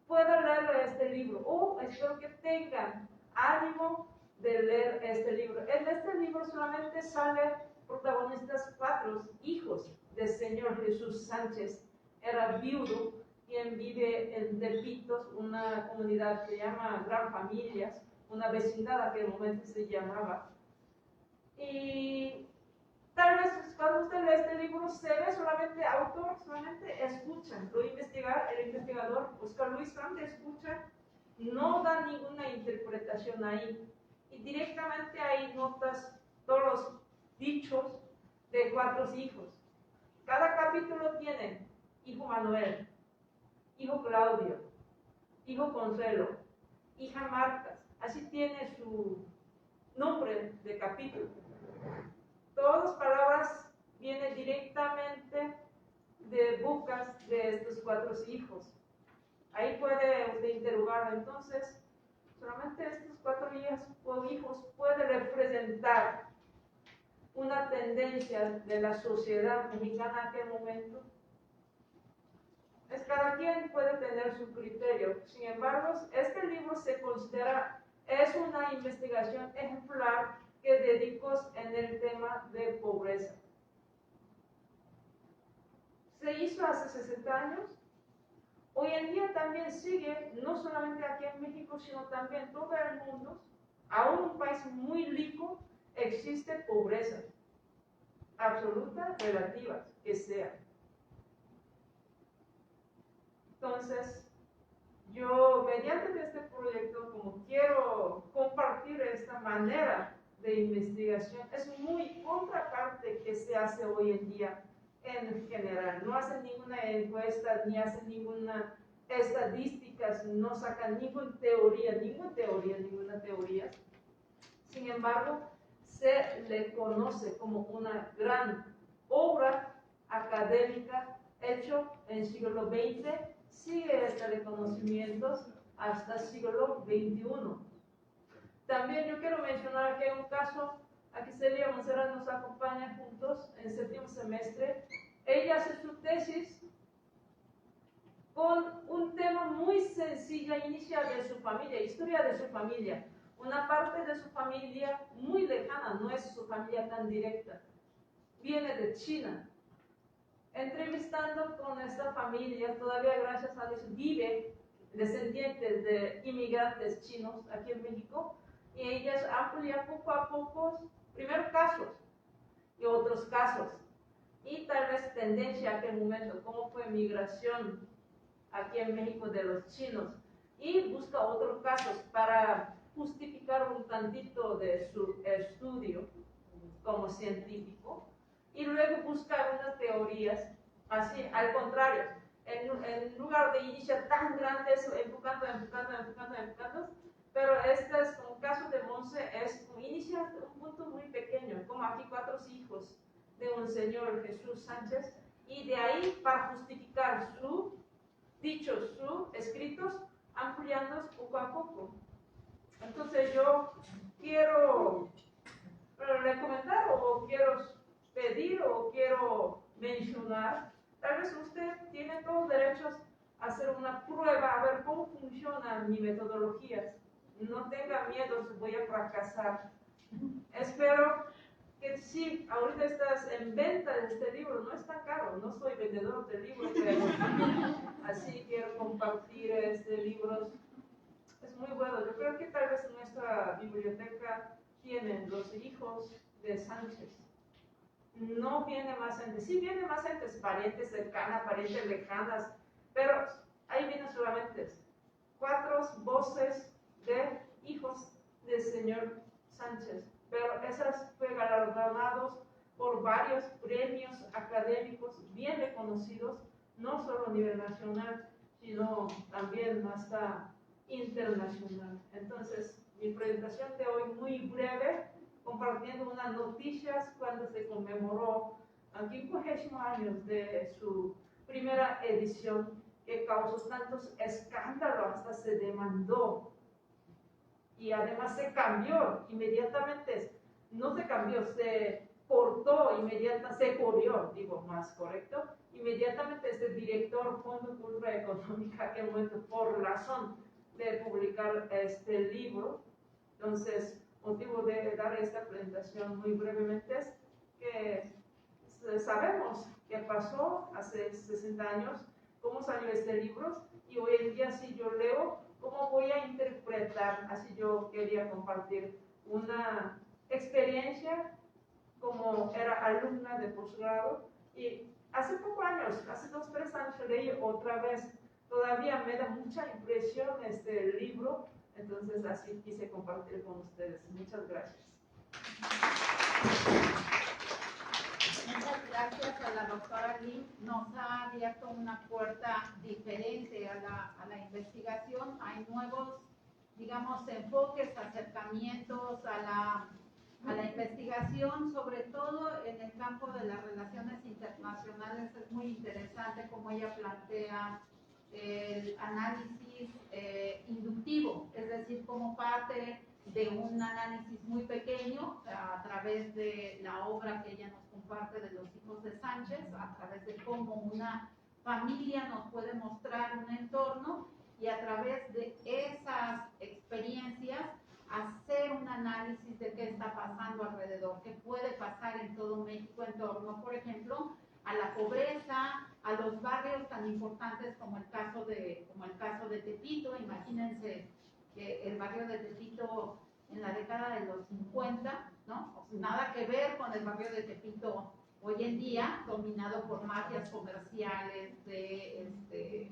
D: pueda leer este libro, o espero que tengan ánimo de leer este libro. En este libro solamente salen protagonistas 4 hijos del señor Jesús Sánchez. Era viudo, quien vive en Tepitos, una comunidad que se llama Gran Familias, una vecindad a aquel momento se llamaba. Y tal vez cuando usted lee este libro se ve solamente autor, solamente escucha, el investigador Oscar Luis Frank escucha, no da ninguna interpretación ahí, y directamente ahí notas todos los dichos de 4 hijos. Cada capítulo tiene hijo Manuel, hijo Claudio, hijo Consuelo, hija Marta, así tiene su nombre de capítulo. Todas las palabras vienen directamente de bocas de estos 4 hijos. Ahí puede usted interrogar. Entonces, solamente estos 4 hijos pueden representar una tendencia de la sociedad mexicana en aquel momento. Cada quien puede tener su criterio. Sin embargo, este libro se considera, es una investigación ejemplar que dedicó en el tema de pobreza. Se hizo hace 60 años. Hoy en día también sigue, no solamente aquí en México, sino también en todo el mundo. Aún un país muy rico existe pobreza absoluta, relativa, que sea. Entonces, yo mediante este proyecto, como quiero compartir esta manera de investigación, es muy contraparte que se hace hoy en día en general. No hacen ninguna encuesta, ni hacen ninguna estadística, no sacan ninguna teoría. Sin embargo, se le conoce como una gran obra académica hecho en el siglo XX, sigue este reconocimiento hasta el siglo XXI. También yo quiero mencionar que hay un caso, aquí Celia Monserrat nos acompaña juntos en séptimo semestre. Ella hace su tesis con un tema muy sencillo, inicia de su familia, historia de su familia. Una parte de su familia muy lejana, no es su familia tan directa, viene de China. Entrevistando con esta familia, todavía gracias a Dios vive descendientes de inmigrantes chinos aquí en México, y ellas amplian poco a poco, primero casos y otros casos, y tal vez tendencia a aquel momento, cómo fue migración aquí en México de los chinos, y busca otros casos para justificar un tantito de su estudio como científico, y luego busca unas teorías así, al contrario, en lugar de iniciar tan grandes, enfocando, pero este es un caso de Monse, inicia un punto muy pequeño, como aquí 4 hijos de un señor Jesús Sánchez, y de ahí para justificar sus dichos, sus escritos, ampliando poco a poco. Entonces yo quiero recomendar o quiero pedir o quiero mencionar, tal vez usted tiene todos los derechos a hacer una prueba, a ver cómo funcionan mis metodologías. No tenga miedo si voy a fracasar. Espero que sí, ahorita estás en venta de este libro, no es tan caro, no soy vendedor de libros, pero así quiero compartir este libro. Es muy bueno, yo creo que tal vez en nuestra biblioteca tienen los hijos de Sánchez. No viene más gente, sí viene más gente, parientes cercanas, parientes lejanas, pero ahí vienen solamente 4 voces de hijos del señor Sánchez, pero esas fue galardonados por varios premios académicos bien reconocidos, no solo a nivel nacional, sino también hasta internacional. Entonces, mi presentación de hoy muy breve, compartiendo unas noticias cuando se conmemoró a 50 años de su primera edición, que causó tantos escándalos, hasta se demandó. Y además se cambió inmediatamente, no se cambió, se cortó inmediatamente, se corrió, digo más correcto, inmediatamente este director Fondo de Cultura Económica, que momento por razón de publicar este libro. Entonces, motivo de dar esta presentación muy brevemente es que sabemos qué pasó hace 60 años, cómo salió este libro, y hoy en día si yo leo, cómo voy a interpretar. Así yo quería compartir una experiencia como era alumna de posgrado, y hace pocos años, hace 2 o 3 años leí otra vez, todavía me da mucha impresión este libro, entonces así quise compartir con ustedes. Muchas gracias.
A: Muchas gracias a la doctora Lim. Nos ha abierto una puerta diferente a la investigación. Hay nuevos, digamos, enfoques, acercamientos a la investigación, sobre todo en el campo de las relaciones internacionales. Es muy interesante cómo ella plantea el análisis inductivo, es decir, como parte de un análisis muy pequeño a través de la obra que ella nos comparte de los hijos de Sánchez, a través de cómo una familia nos puede mostrar un entorno, y a través de esas experiencias hacer un análisis de qué está pasando alrededor, qué puede pasar en todo México en torno, por ejemplo, a la pobreza, a los barrios tan importantes como el caso de Tepito. Imagínense que el barrio de Tepito en la década de los 50, ¿no? Nada que ver con el barrio de Tepito hoy en día, dominado por mafias comerciales de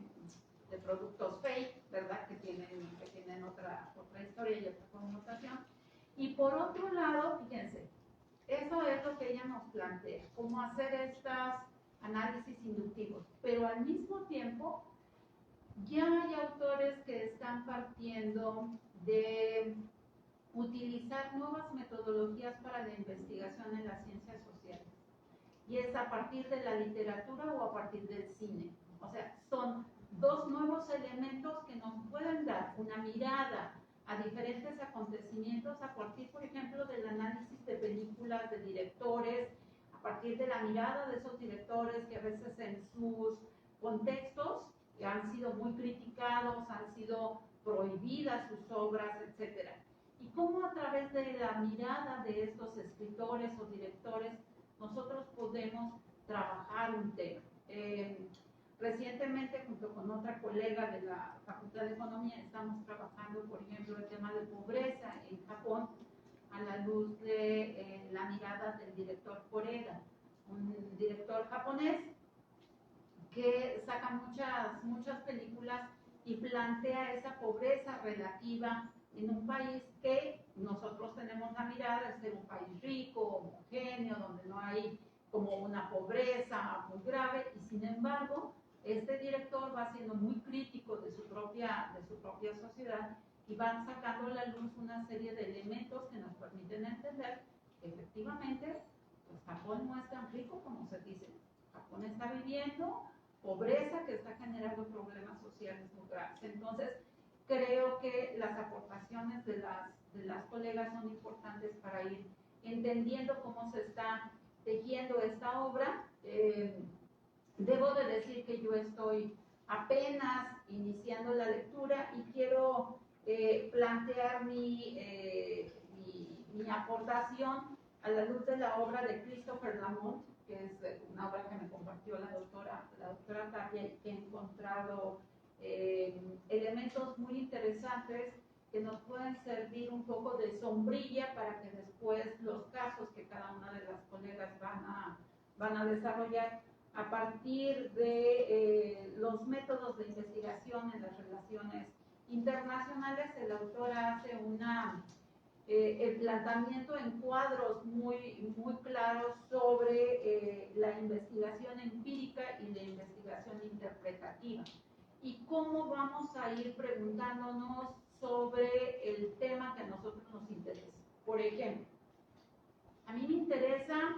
A: productos fake, ¿verdad? Que tienen otra historia y otra connotación. Y por otro lado, fíjense, eso es lo que ella nos plantea, cómo hacer estos análisis inductivos, pero al mismo tiempo ya hay autores que están partiendo de utilizar nuevas metodologías para la investigación en las ciencias sociales. y es a partir de la literatura o a partir del cine. O sea, son dos nuevos elementos que nos pueden dar una mirada a diferentes acontecimientos a partir, por ejemplo, del análisis de películas de directores, a partir de la mirada de esos directores que a veces en sus contextos han sido muy criticados, han sido prohibidas sus obras, etc. Y cómo a través de la mirada de estos escritores o directores nosotros podemos trabajar un tema. Recientemente, junto con otra colega de la Facultad de Economía, estamos trabajando, por ejemplo, el tema de pobreza en Japón a la luz de la mirada del director Koreda, un director japonés que saca muchas películas y plantea esa pobreza relativa en un país que nosotros tenemos la mirada de ser un país rico, homogéneo, donde no hay como una pobreza muy grave, y sin embargo, este director va siendo muy crítico de su propia sociedad y van sacando a la luz una serie de elementos que nos permiten entender que efectivamente pues Japón no es tan rico como se dice. Japón está viviendo pobreza que está generando problemas sociales muy graves. Entonces, creo que las aportaciones de las colegas son importantes para ir entendiendo cómo se está tejiendo esta obra. Debo de decir que yo estoy apenas iniciando la lectura y quiero plantear mi aportación a la luz de la obra de Christopher Lamont, que es una obra que me compartió la doctora Tapia, y que he encontrado elementos muy interesantes que nos pueden servir un poco de sombrilla para que después los casos que cada una de las colegas van a desarrollar a partir de los métodos de investigación en las relaciones internacionales, el autor hace el planteamiento en cuadros muy claros sobre la investigación empírica y la investigación interpretativa y cómo vamos a ir preguntándonos sobre el tema que a nosotros nos interesa. Por ejemplo, a mí me interesan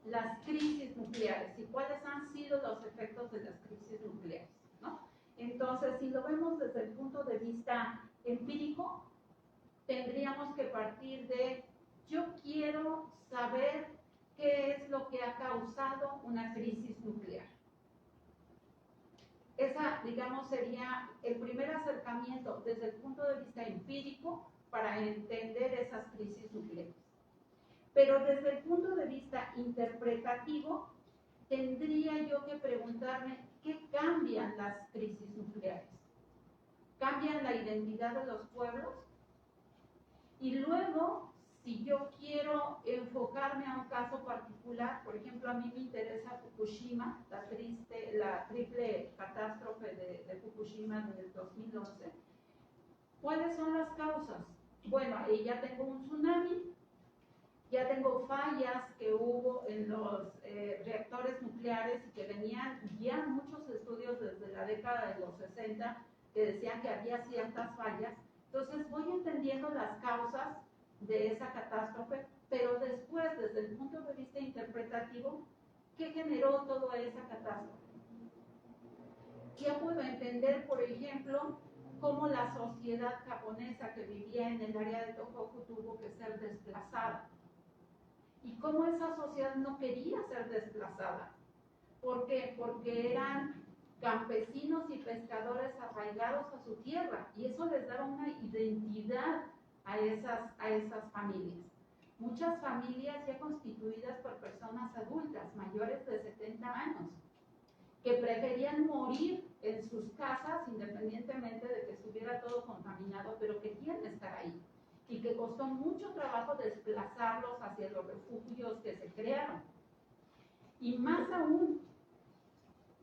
A: las crisis nucleares y cuáles han sido los efectos de las crisis nucleares, ¿no? Entonces, si lo vemos desde el punto de vista empírico, tendríamos que partir de yo quiero saber qué es lo que ha causado una crisis nuclear. Esa, digamos, sería el primer acercamiento desde el punto de vista empírico para entender esas crisis nucleares. Pero desde el punto de vista interpretativo, tendría yo que preguntarme qué cambian las crisis nucleares. ¿Cambian la identidad de los pueblos? Y luego, si yo quiero enfocarme a un caso particular, por ejemplo, a mí me interesa Fukushima, la triple catástrofe de Fukushima del 2011. ¿Cuáles son las causas? Bueno, ahí ya tengo un tsunami, ya tengo fallas que hubo en los reactores nucleares y que venían ya muchos estudios desde la década de los 60 que decían que había ciertas fallas. Entonces voy entendiendo las causas de esa catástrofe, pero después, desde el punto de vista interpretativo, ¿qué generó toda esa catástrofe? Ya puedo entender, por ejemplo, cómo la sociedad japonesa que vivía en el área de Tohoku tuvo que ser desplazada. Y cómo esa sociedad no quería ser desplazada. ¿Por qué? Porque eran campesinos y pescadores arraigados a su tierra y eso les daba una identidad a esas familias. Muchas familias ya constituidas por personas adultas, mayores de 70 años, que preferían morir en sus casas independientemente de que estuviera todo contaminado, pero querían estar ahí y que costó mucho trabajo desplazarlos hacia los refugios que se crearon. Y más aún,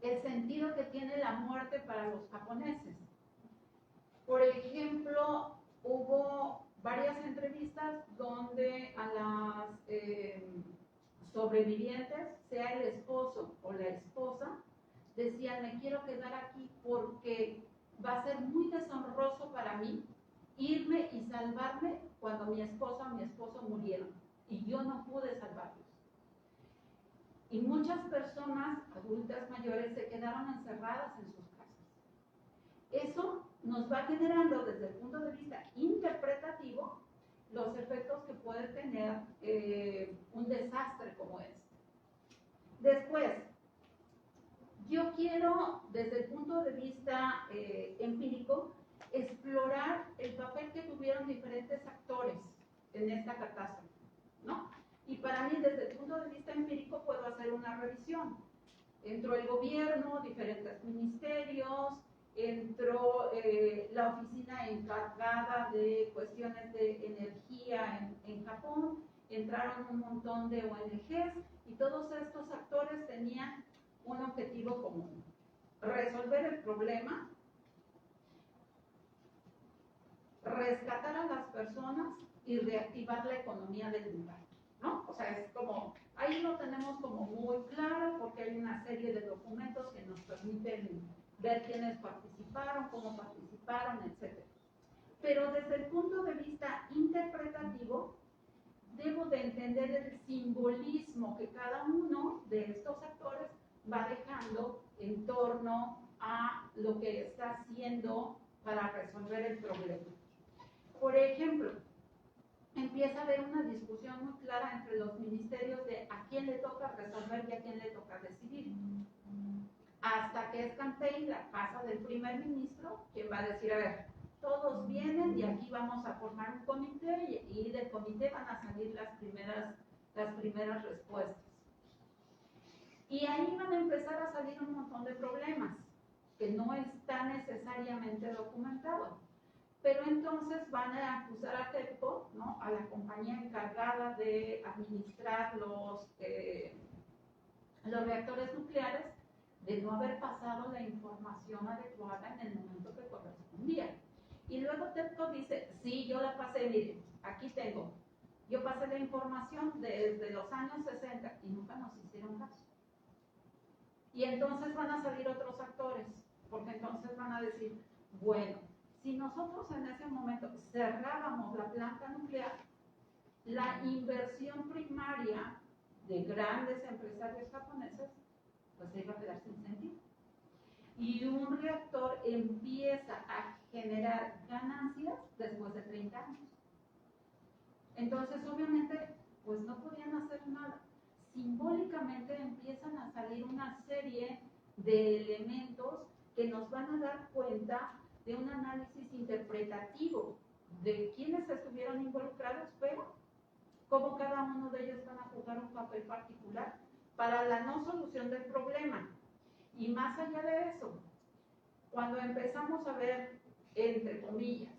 A: el sentido que tiene la muerte para los japoneses. Por ejemplo, hubo varias entrevistas donde a las sobrevivientes, sea el esposo o la esposa, decían, me quiero quedar aquí porque va a ser muy deshonroso para mí irme y salvarme cuando mi esposa o mi esposo murieron y yo no pude salvarlos. Y muchas personas adultas mayores se quedaron encerradas en sus casas. Eso nos va generando desde el punto de vista interpretativo los efectos que puede tener un desastre como este. Después, yo quiero, desde el punto de vista empírico, explorar el papel que tuvieron diferentes actores en esta catástrofe, ¿no? Y para mí, desde el punto de vista empírico, puedo hacer una revisión. Entró el gobierno, diferentes ministerios, entró la oficina encargada de cuestiones de energía en Japón, entraron un montón de ONGs y todos estos actores tenían un objetivo común: resolver el problema, rescatar a las personas y reactivar la economía del lugar, ¿no? O sea, es como, ahí lo tenemos como muy claro porque hay una serie de documentos que nos permiten ver quiénes participaron, cómo participaron, etc. Pero desde el punto de vista interpretativo, debo de entender el simbolismo que cada uno de estos actores va dejando en torno a lo que está haciendo para resolver el problema. Por ejemplo, empieza a haber una discusión muy clara entre los ministerios de a quién le toca resolver y a quién le toca decidir. Hasta que es campaign la casa del primer ministro, quien va a decir, a ver, todos vienen y aquí vamos a formar un comité y del comité van a salir las primeras respuestas. Y ahí van a empezar a salir un montón de problemas que no está necesariamente documentado. Pero entonces van a acusar a TEPCO, ¿no?, a la compañía encargada de administrar los reactores nucleares, de no haber pasado la información adecuada en el momento que correspondía. Y luego TEPCO dice, sí, yo la pasé, miren, aquí tengo. Yo pasé la información desde los años 60 y nunca nos hicieron caso. Y entonces van a salir otros actores, porque entonces van a decir, bueno, si nosotros en ese momento cerrábamos la planta nuclear, la inversión primaria de grandes empresarios japoneses pues se iba a quedar sin sentido. Y un reactor empieza a generar ganancias después de 30 años. Entonces, obviamente, pues no podían hacer nada. Simbólicamente empiezan a salir una serie de elementos que nos van a dar cuenta de un análisis interpretativo de quiénes estuvieron involucrados, pero cómo cada uno de ellos van a jugar un papel particular para la no solución del problema. Y más allá de eso, cuando empezamos a ver, entre comillas,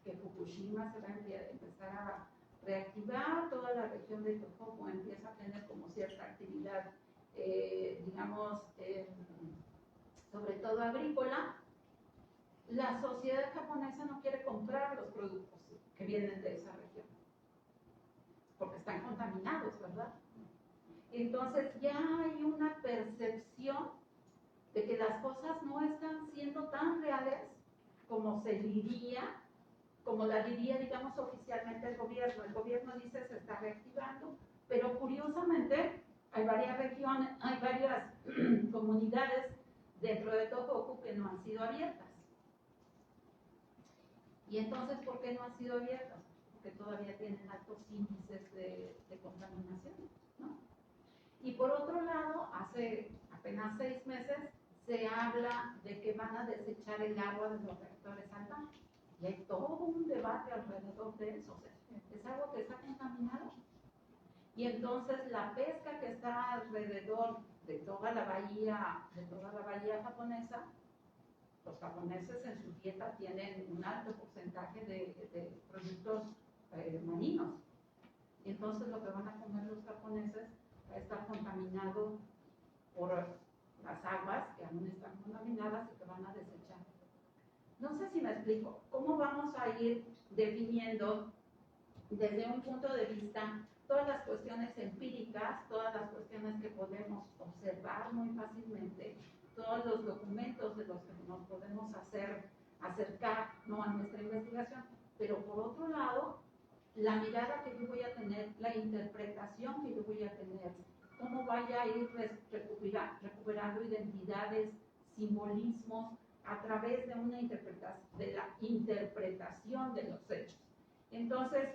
A: que Fukushima se va a empezar a reactivar, toda la región de Tohoku empieza a tener como cierta actividad, digamos, sobre todo agrícola, la sociedad japonesa no quiere comprar los productos que vienen de esa región, porque están contaminados, ¿verdad? Entonces ya hay una percepción de que las cosas no están siendo tan reales como se diría, como la diría, digamos, oficialmente el gobierno. El gobierno dice se está reactivando, pero curiosamente hay varias regiones, hay varias comunidades dentro de Tohoku que no han sido abiertas. Y entonces, ¿por qué no han sido abiertas? Porque todavía tienen altos índices de contaminación, ¿no? Y por otro lado, hace apenas 6 meses se habla de que van a desechar el agua de los reactores al mar. Y hay todo un debate alrededor de eso. O sea, es agua que está contaminada. Y entonces la pesca que está alrededor de toda la bahía japonesa, los japoneses en su dieta tienen un alto porcentaje de productos marinos. Y entonces lo que van a comer los japoneses va a estar contaminado por las aguas que aún están contaminadas y que van a desechar. No sé si me explico. ¿Cómo vamos a ir definiendo desde un punto de vista todas las cuestiones empíricas, todas las cuestiones que podemos observar muy fácilmente, todos los documentos de los que nos podemos acercar, ¿no?, a nuestra investigación? Pero por otro lado, la mirada que yo voy a tener, la interpretación que yo voy a tener cómo vaya a ir recuperando identidades, simbolismos, a través de una de la interpretación de los hechos. Entonces,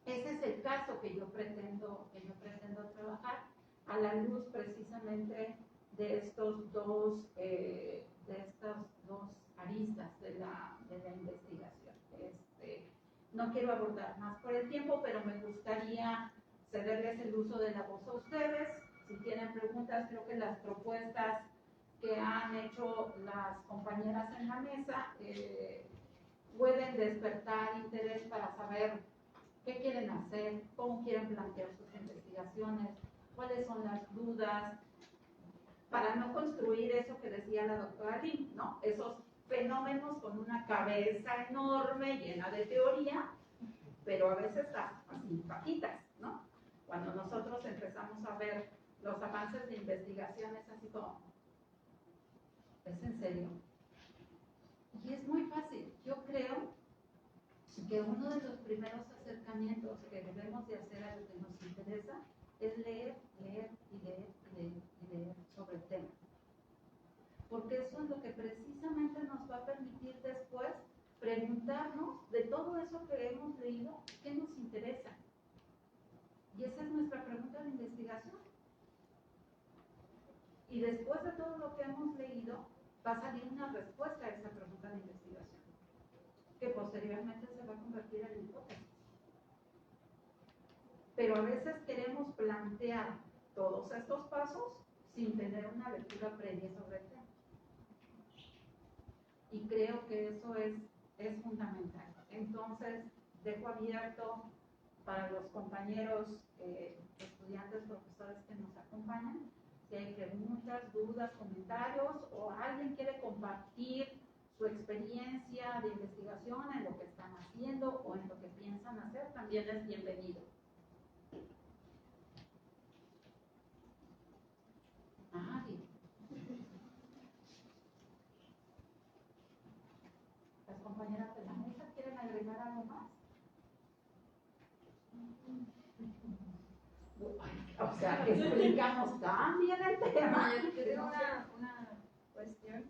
A: ese es el caso que yo pretendo trabajar a la luz precisamente de estas dos aristas de la investigación. No quiero abordar más por el tiempo, pero me gustaría cederles el uso de la voz a ustedes. Si tienen preguntas, creo que las propuestas que han hecho las compañeras en la mesa pueden despertar interés para saber qué quieren hacer, cómo quieren plantear sus investigaciones, cuáles son las dudas, para no construir eso que decía la doctora Lim, ¿no? Esos fenómenos con una cabeza enorme, llena de teoría, pero a veces así paquitas, ¿no? Cuando nosotros empezamos a ver los avances de investigación es así como, ¿es en serio? Y es muy fácil. Yo creo que uno de los primeros acercamientos que debemos de hacer a lo que nos interesa es leer sobre el tema. Porque eso es lo que precisamente nos va a permitir después preguntarnos de todo eso que hemos leído, ¿qué nos interesa? Y esa es nuestra pregunta de investigación. Y después de todo lo que hemos leído, va a salir una respuesta a esa pregunta de investigación, que posteriormente se va a convertir en hipótesis. Pero a veces queremos plantear todos estos pasos sin tener una lectura previa sobre el tema. Y creo que eso es fundamental. Entonces, dejo abierto para los compañeros estudiantes, profesores que nos acompañan, si hay preguntas, dudas, comentarios, o alguien quiere compartir su experiencia de investigación en lo que están haciendo o en lo que piensan hacer, también es bienvenido. Nadie. ¿Las compañeras de la mesa quieren agregar algo más? O sea, explicamos tan bien el tema.
E: Yo tengo una cuestión.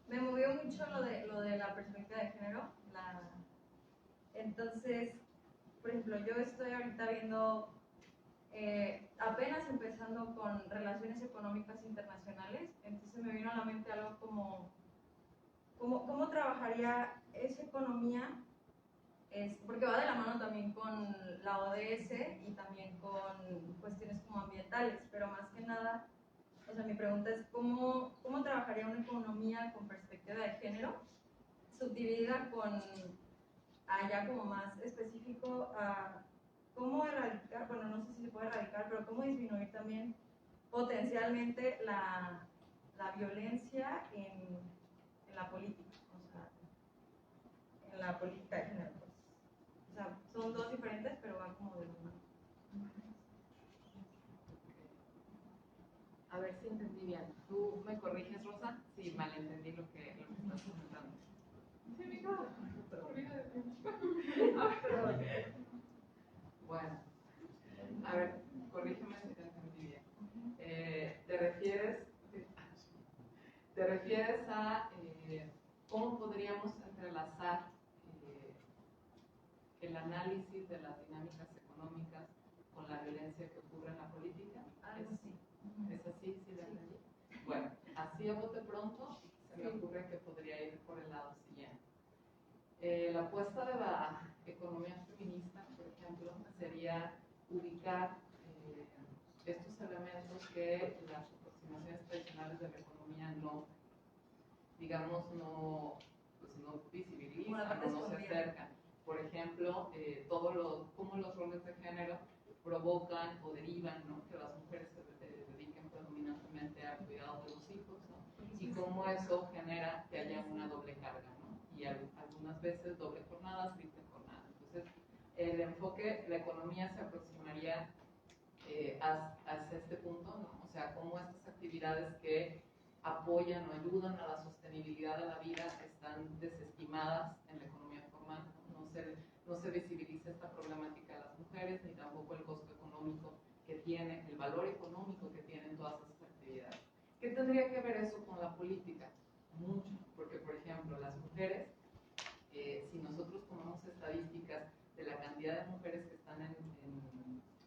E: Me movió mucho lo de la perspectiva de género. Entonces, por ejemplo, yo estoy ahorita viendo, apenas empezando con relaciones económicas internacionales, entonces me vino a la mente algo como, ¿cómo trabajaría esa economía? Porque va de la mano también con la ODS y también con cuestiones como ambientales, pero más que nada, o sea, mi pregunta es ¿cómo trabajaría una economía con perspectiva de género, subdividida con allá como más específico a cómo erradicar, bueno, no sé si se puede erradicar, pero cómo disminuir también potencialmente la violencia en la política, o sea, en la política de género, pues. O sea, son dos diferentes, pero van como de la mano.
C: A ver si entendí bien. ¿Tú me corriges, Rosa? Si malentendí lo que estás comentando. Sí, mi cara. Bueno, a ver, corrígeme si te entendí bien. ¿Te refieres a cómo podríamos entrelazar el análisis de las dinámicas económicas con la violencia que ocurre en la política?
E: Algo así.
C: ¿Es así? ¿Sí lo entendí? Bueno, así a bote pronto se me ocurre que podría ir por el lado siguiente. La apuesta de la economía feminista, por ejemplo, sería ubicar estos elementos que las aproximaciones tradicionales de la economía no, digamos, no visibilizan o no se acercan. Por ejemplo, cómo los roles de género provocan o derivan, ¿no?, que las mujeres se dediquen predominantemente al cuidado de los hijos, ¿no?, y cómo eso genera que haya una doble carga, ¿no?, y algunas veces doble jornada, triple jornada. Entonces, el enfoque, la economía se aproximaría hacia este punto, ¿no?, o sea, cómo estas actividades que apoyan o ayudan a la sostenibilidad de la vida están desestimadas en la economía formal. No se visibiliza esta problemática de las mujeres, ni tampoco el costo económico económico que tiene, el valor económico que tienen todas esas actividades. ¿Qué tendría que ver eso con la política? Mucho, porque por ejemplo las mujeres, si nosotros tomamos estadísticas de la cantidad de mujeres que están en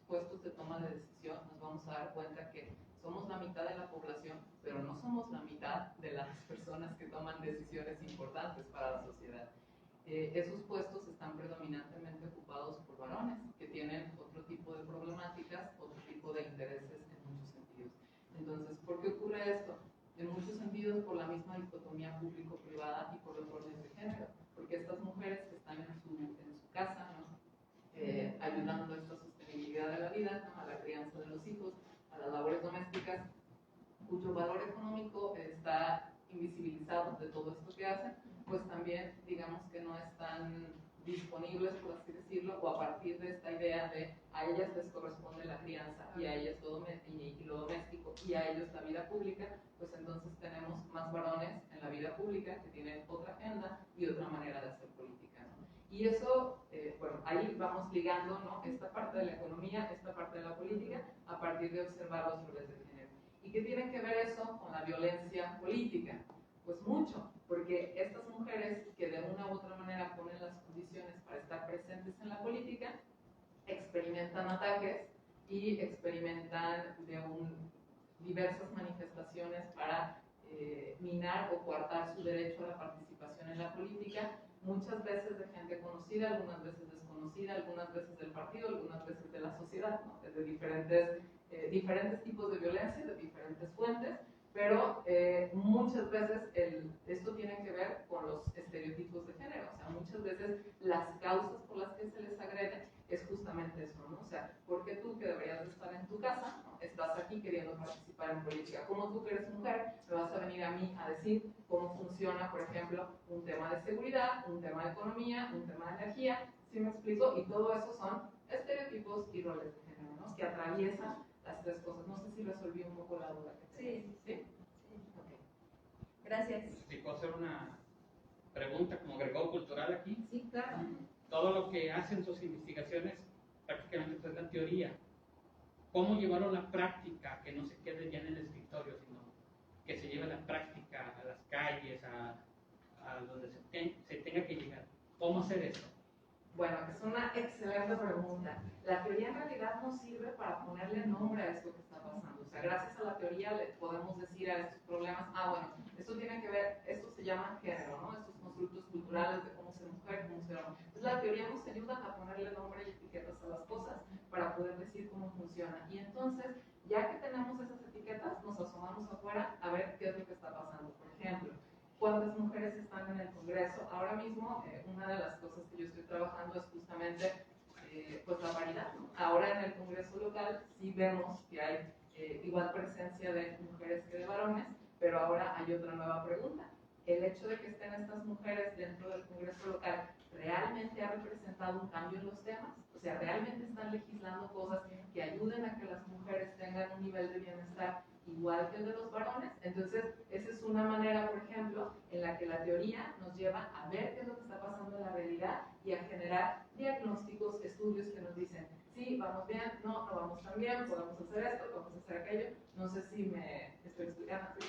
C: puestos de toma de decisión, nos vamos a dar cuenta que somos la mitad de la población, pero no somos la mitad de las personas que toman decisiones importantes para la sociedad. Esos puestos están predominantemente ocupados por varones, que tienen otro tipo de problemáticas, otro tipo de intereses en muchos sentidos. Entonces, ¿por qué ocurre esto? En muchos sentidos por la misma dicotomía público-privada y por los roles de género, porque estas mujeres que están en su casa, ¿no? Ayudando a esta sostenibilidad de la vida, ¿no? A la crianza de los hijos, a las labores domésticas, cuyo valor económico está invisibilizado de todo esto que hacen, pues también digamos que no están disponibles, por así decirlo, o a partir de esta idea de a ellas les corresponde la crianza y a ellas lo doméstico y a ellos la vida pública, pues entonces tenemos más varones en la vida pública que tienen otra agenda y otra manera de hacer política, ¿no? Y eso, bueno, ahí vamos ligando, ¿no? Esta parte de la economía, esta parte de la política, a partir de observar los roles de género. ¿Y qué tiene que ver eso con la violencia política? Pues mucho, porque estas mujeres que de una u otra manera ponen las condiciones para estar presentes en la política, experimentan ataques y experimentan diversas manifestaciones para minar o coartar su derecho a la participación en la política, muchas veces de gente conocida, algunas veces desconocida, algunas veces del partido, algunas veces de la sociedad, ¿no? Desde diferentes tipos de violencia, de diferentes fuentes, pero muchas veces esto tiene que ver con los estereotipos de género. O sea, muchas veces las causas por las que se les agrede es justamente eso, ¿no? O sea, ¿por qué tú que deberías de estar en tu casa, ¿no? Estás aquí queriendo participar en política? ¿Cómo tú que eres mujer me vas a venir a mí a decir cómo funciona, por ejemplo, un tema de seguridad, un tema de economía, un tema de energía? ¿Sí me explico? Y todo eso son estereotipos y roles de género, ¿no? Que atraviesan las tres cosas. No sé si resolví un poco la duda que tenía.
E: Sí. Okay. Gracias.
F: ¿Sí puedo hacer una pregunta como agregado cultural aquí?
A: Sí, claro.
F: Todo lo que hacen sus investigaciones prácticamente es la teoría. ¿Cómo llevaron la práctica, que no se quede ya en el escritorio, sino que se lleve la práctica a las calles, a donde se tenga que llegar? ¿Cómo hacer eso?
C: Bueno, es una excelente pregunta. La teoría en realidad nos sirve para ponerle nombre a esto que está pasando. O sea, gracias a la teoría le podemos decir a estos problemas, bueno, esto tiene que ver, esto se llama género, ¿no? Estos constructos culturales de cómo ser mujer, cómo ser hombre. Entonces la teoría nos ayuda a ponerle nombre y etiquetas a las cosas para poder decir cómo funciona. Y entonces, ya que tenemos esas etiquetas, nos asomamos afuera a ver qué es lo que está pasando. Por ejemplo, ¿cuántas mujeres están en el Congreso? Ahora mismo, una de las cosas que yo estoy trabajando es justamente pues la paridad, ¿no? Ahora en el Congreso local sí vemos que hay igual presencia de mujeres que de varones, pero ahora hay otra nueva pregunta. ¿El hecho de que estén estas mujeres dentro del Congreso local realmente ha representado un cambio en los temas? O sea, ¿realmente están legislando cosas que ayuden a que las mujeres tengan un nivel de bienestar igual que el de los varones? Entonces, esa es una manera, por ejemplo, en la que la teoría nos lleva a ver qué es lo que está pasando en la realidad y a generar diagnósticos, estudios que nos dicen, sí, vamos bien, no vamos tan bien, podemos hacer esto, podemos hacer aquello. No sé si me estoy explicando.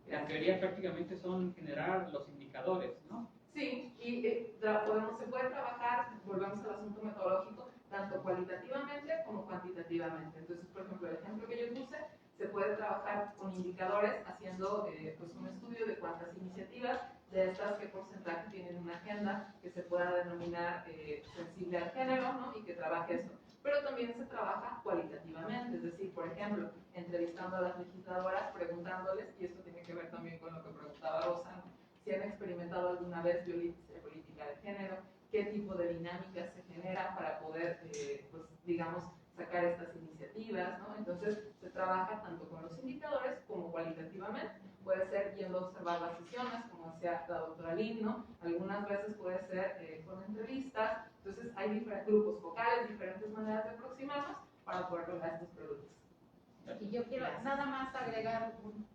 F: La teoría prácticamente son generar los indicadores, ¿no?
C: Sí, y se puede trabajar, volvemos al asunto metodológico, tanto cualitativamente como cuantitativamente. Entonces, por ejemplo, el ejemplo que yo puse, se puede trabajar con indicadores haciendo pues un estudio de cuántas iniciativas de estas, qué porcentaje tienen una agenda que se pueda denominar sensible al género, ¿no? Y que trabaje eso. Pero también se trabaja cualitativamente, es decir, por ejemplo, entrevistando a las legisladoras, preguntándoles, y esto tiene que ver también con lo que preguntaba Rosa, ¿no? Si han experimentado alguna vez violencia política de género, qué tipo de dinámicas se genera para poder, pues, digamos, sacar estas iniciativas, ¿no? Entonces, se trabaja tanto con los indicadores como cualitativamente. Puede ser yendo a observar las sesiones, como decía la doctora Lynn, ¿no? Algunas veces puede ser con entrevistas. Entonces, hay diferentes grupos focales, diferentes maneras de aproximarnos para poder lograr estos productos.
A: Y yo quiero nada más agregar un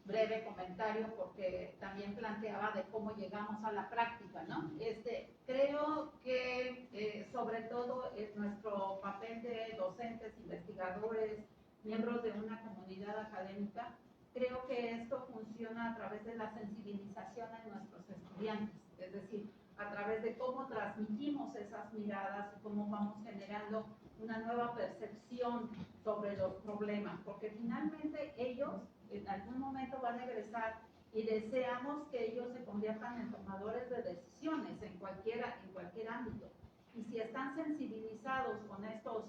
A: breve comentario. comentario porque también planteaba de cómo llegamos a la práctica, ¿no? Creo que sobre todo nuestro papel de docentes, investigadores, miembros de una comunidad académica, creo que esto funciona a través de la sensibilización en nuestros estudiantes, es decir, a través de cómo transmitimos esas miradas y cómo vamos generando una nueva percepción sobre los problemas, porque finalmente ellos en algún momento van a egresar y deseamos que ellos se conviertan en tomadores de decisiones en cualquier ámbito. Y si están sensibilizados con estos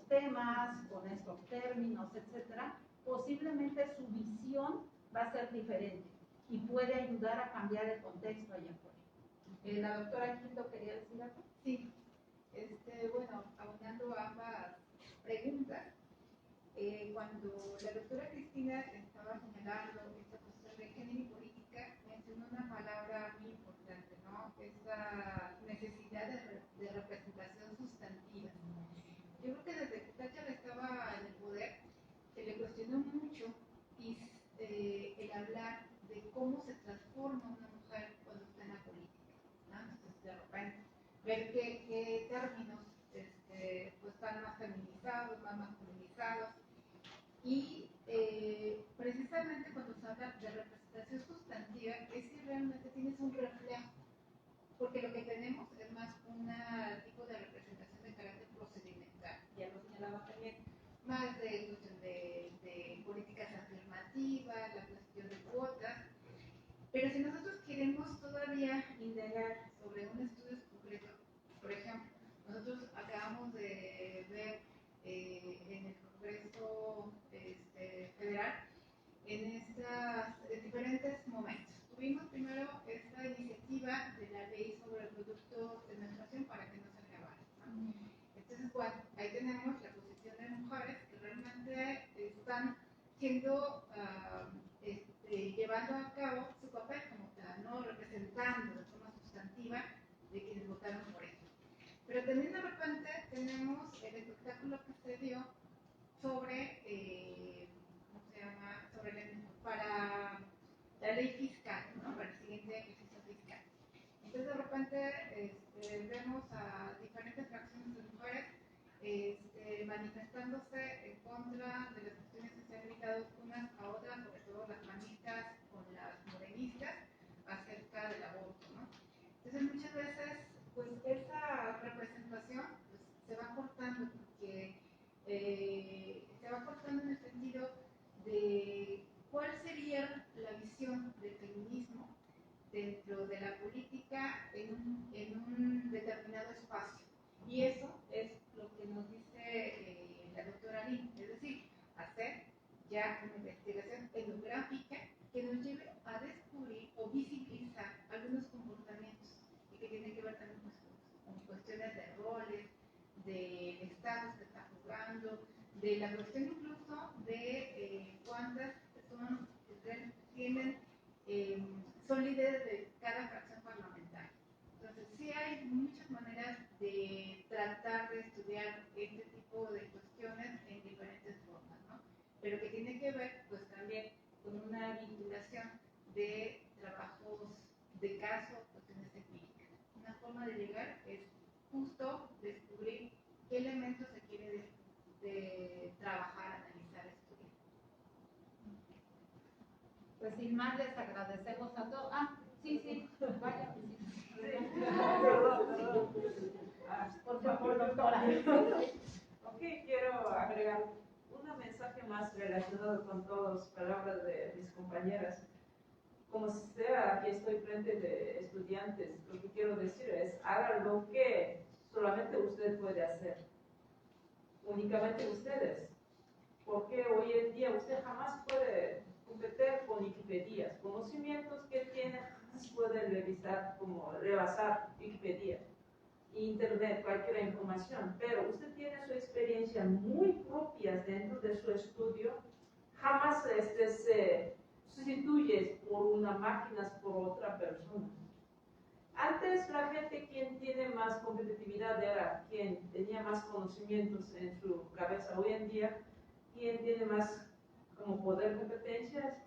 A: temas, con estos términos, etcétera, posiblemente su visión va a ser diferente y puede ayudar a cambiar el contexto allá afuera. La doctora Quinto quería decir algo.
B: Sí, bueno, abundando ambas preguntas, cuando la doctora Cristina estaba señalando esta cuestión de género y política, mencionó una palabra muy importante, ¿no? Esa necesidad de representación sustantiva. Yo creo que desde que Thatcher estaba en el poder, se le cuestionó mucho el hablar de cómo se transforma una mujer cuando está en la política, ¿no? Entonces, de repente, ver qué términos pues, están más feminizados, más masculinizados. Y precisamente cuando se habla de representación sustantiva, es que realmente tienes un reflejo, porque lo que tenemos es más un tipo de representación de carácter procedimental, ya lo señalaba también, más de cuestión de políticas afirmativas, la cuestión de cuotas. Pero si nosotros queremos todavía indagar sobre un estudio concreto, por ejemplo, nosotros acabamos de ver en el Congreso Federal, en estos diferentes momentos. Tuvimos primero esta iniciativa de la ley sobre productos de menstruación para que no se acabaran, ¿no? Entonces, bueno, ahí tenemos la posición de mujeres que realmente están siendo llevando a cabo su papel como tal, ¿no? Representando de forma sustantiva de quienes votaron por eso. Pero también de repente tenemos el espectáculo que se dio sobre, ¿cómo se llama? Para la ley fiscal, ¿no? Para el siguiente ejercicio fiscal. Entonces de repente vemos a diferentes fracciones de mujeres manifestándose en contra de las cuestiones que se han gritado unas a otras, sobre todo las panistas con las morenistas, acerca del aborto, ¿no? Entonces muchas veces, pues esa representación pues, se va cortando, porque se va cortando en el sentido de cuál sería la visión del feminismo dentro de la política en un determinado espacio. Y eso es lo que nos dice la doctora Lin, es decir, hacer ya una investigación etnográfica que nos lleve a descubrir o visibilizar algunos comportamientos y que tienen que ver también con cuestiones de roles, del estatus que está jugando, de la cuestión incluso de cuántas personas son líderes de cada fracción parlamentaria. Entonces, sí hay muchas maneras de tratar de estudiar este tipo de cuestiones en diferentes formas, ¿no? Pero que tiene que ver, pues, también con una vinculación de trabajos de caso, cuestiones empíricas. Una forma de llegar es justo descubrir qué elementos se quiere de trabajar, analizar, estudiar.
A: Pues sin más les agradecemos a todos. Sí, vaya.
D: Por favor, doctora. Ok, quiero agregar un mensaje más relacionado con todas las palabras de mis compañeras. Como sea, aquí estoy frente de estudiantes, lo que quiero decir es, haga lo que solamente usted puede hacer. Únicamente ustedes. Porque hoy en día usted jamás puede competir con Wikipedia. Conocimientos que tiene jamás puede revisar, como rebasar Wikipedia, Internet, cualquier información. Pero usted tiene su experiencia muy propia dentro de su estudio. Jamás se sustituye por una máquina por otra persona. Antes la gente quien tiene más competitividad era quien tenía más conocimientos en su cabeza. Hoy en día, quien tiene más como poder competencias,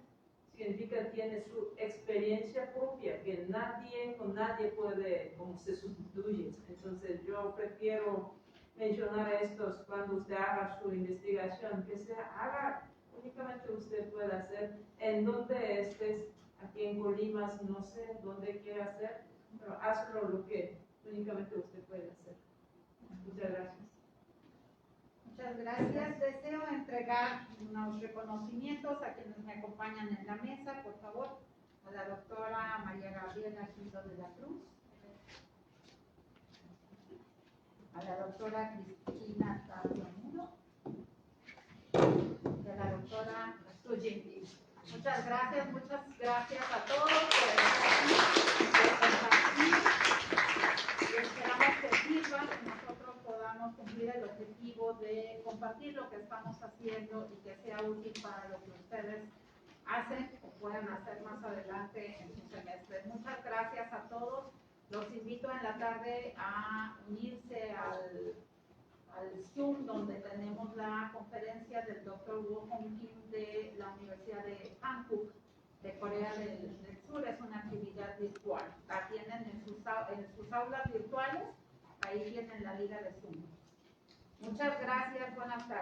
D: significa que tiene su experiencia propia, que nadie con nadie puede, como se sustituye. Entonces yo prefiero mencionar estos cuando usted haga su investigación, que se haga únicamente usted puede hacer en donde estés, aquí en Colima, no sé dónde quiere hacer, pero hazlo lo que únicamente usted puede hacer. Muchas gracias.
A: Muchas gracias. Deseo entregar unos reconocimientos a quienes me acompañan en la mesa, por favor. A la doctora María Gabriela Gildo de la Cruz, a la doctora Cristina Tapia Muro y a la doctora Sujin. Muchas gracias a todos por compartir y esperamos que sirva, que nosotros podamos cumplir el objetivo de compartir lo que estamos haciendo y que sea útil para lo que ustedes hacen o puedan hacer más adelante en su semestre. Muchas gracias a todos. Los invito en la tarde a unirse al Zoom donde tenemos la conferencia del Dr. Woo Hong Kim de la Universidad de Hankook de Corea del Sur. Es una actividad virtual. La tienen en sus aulas virtuales. Ahí tienen la liga de Zoom. Muchas gracias. Buenas tardes.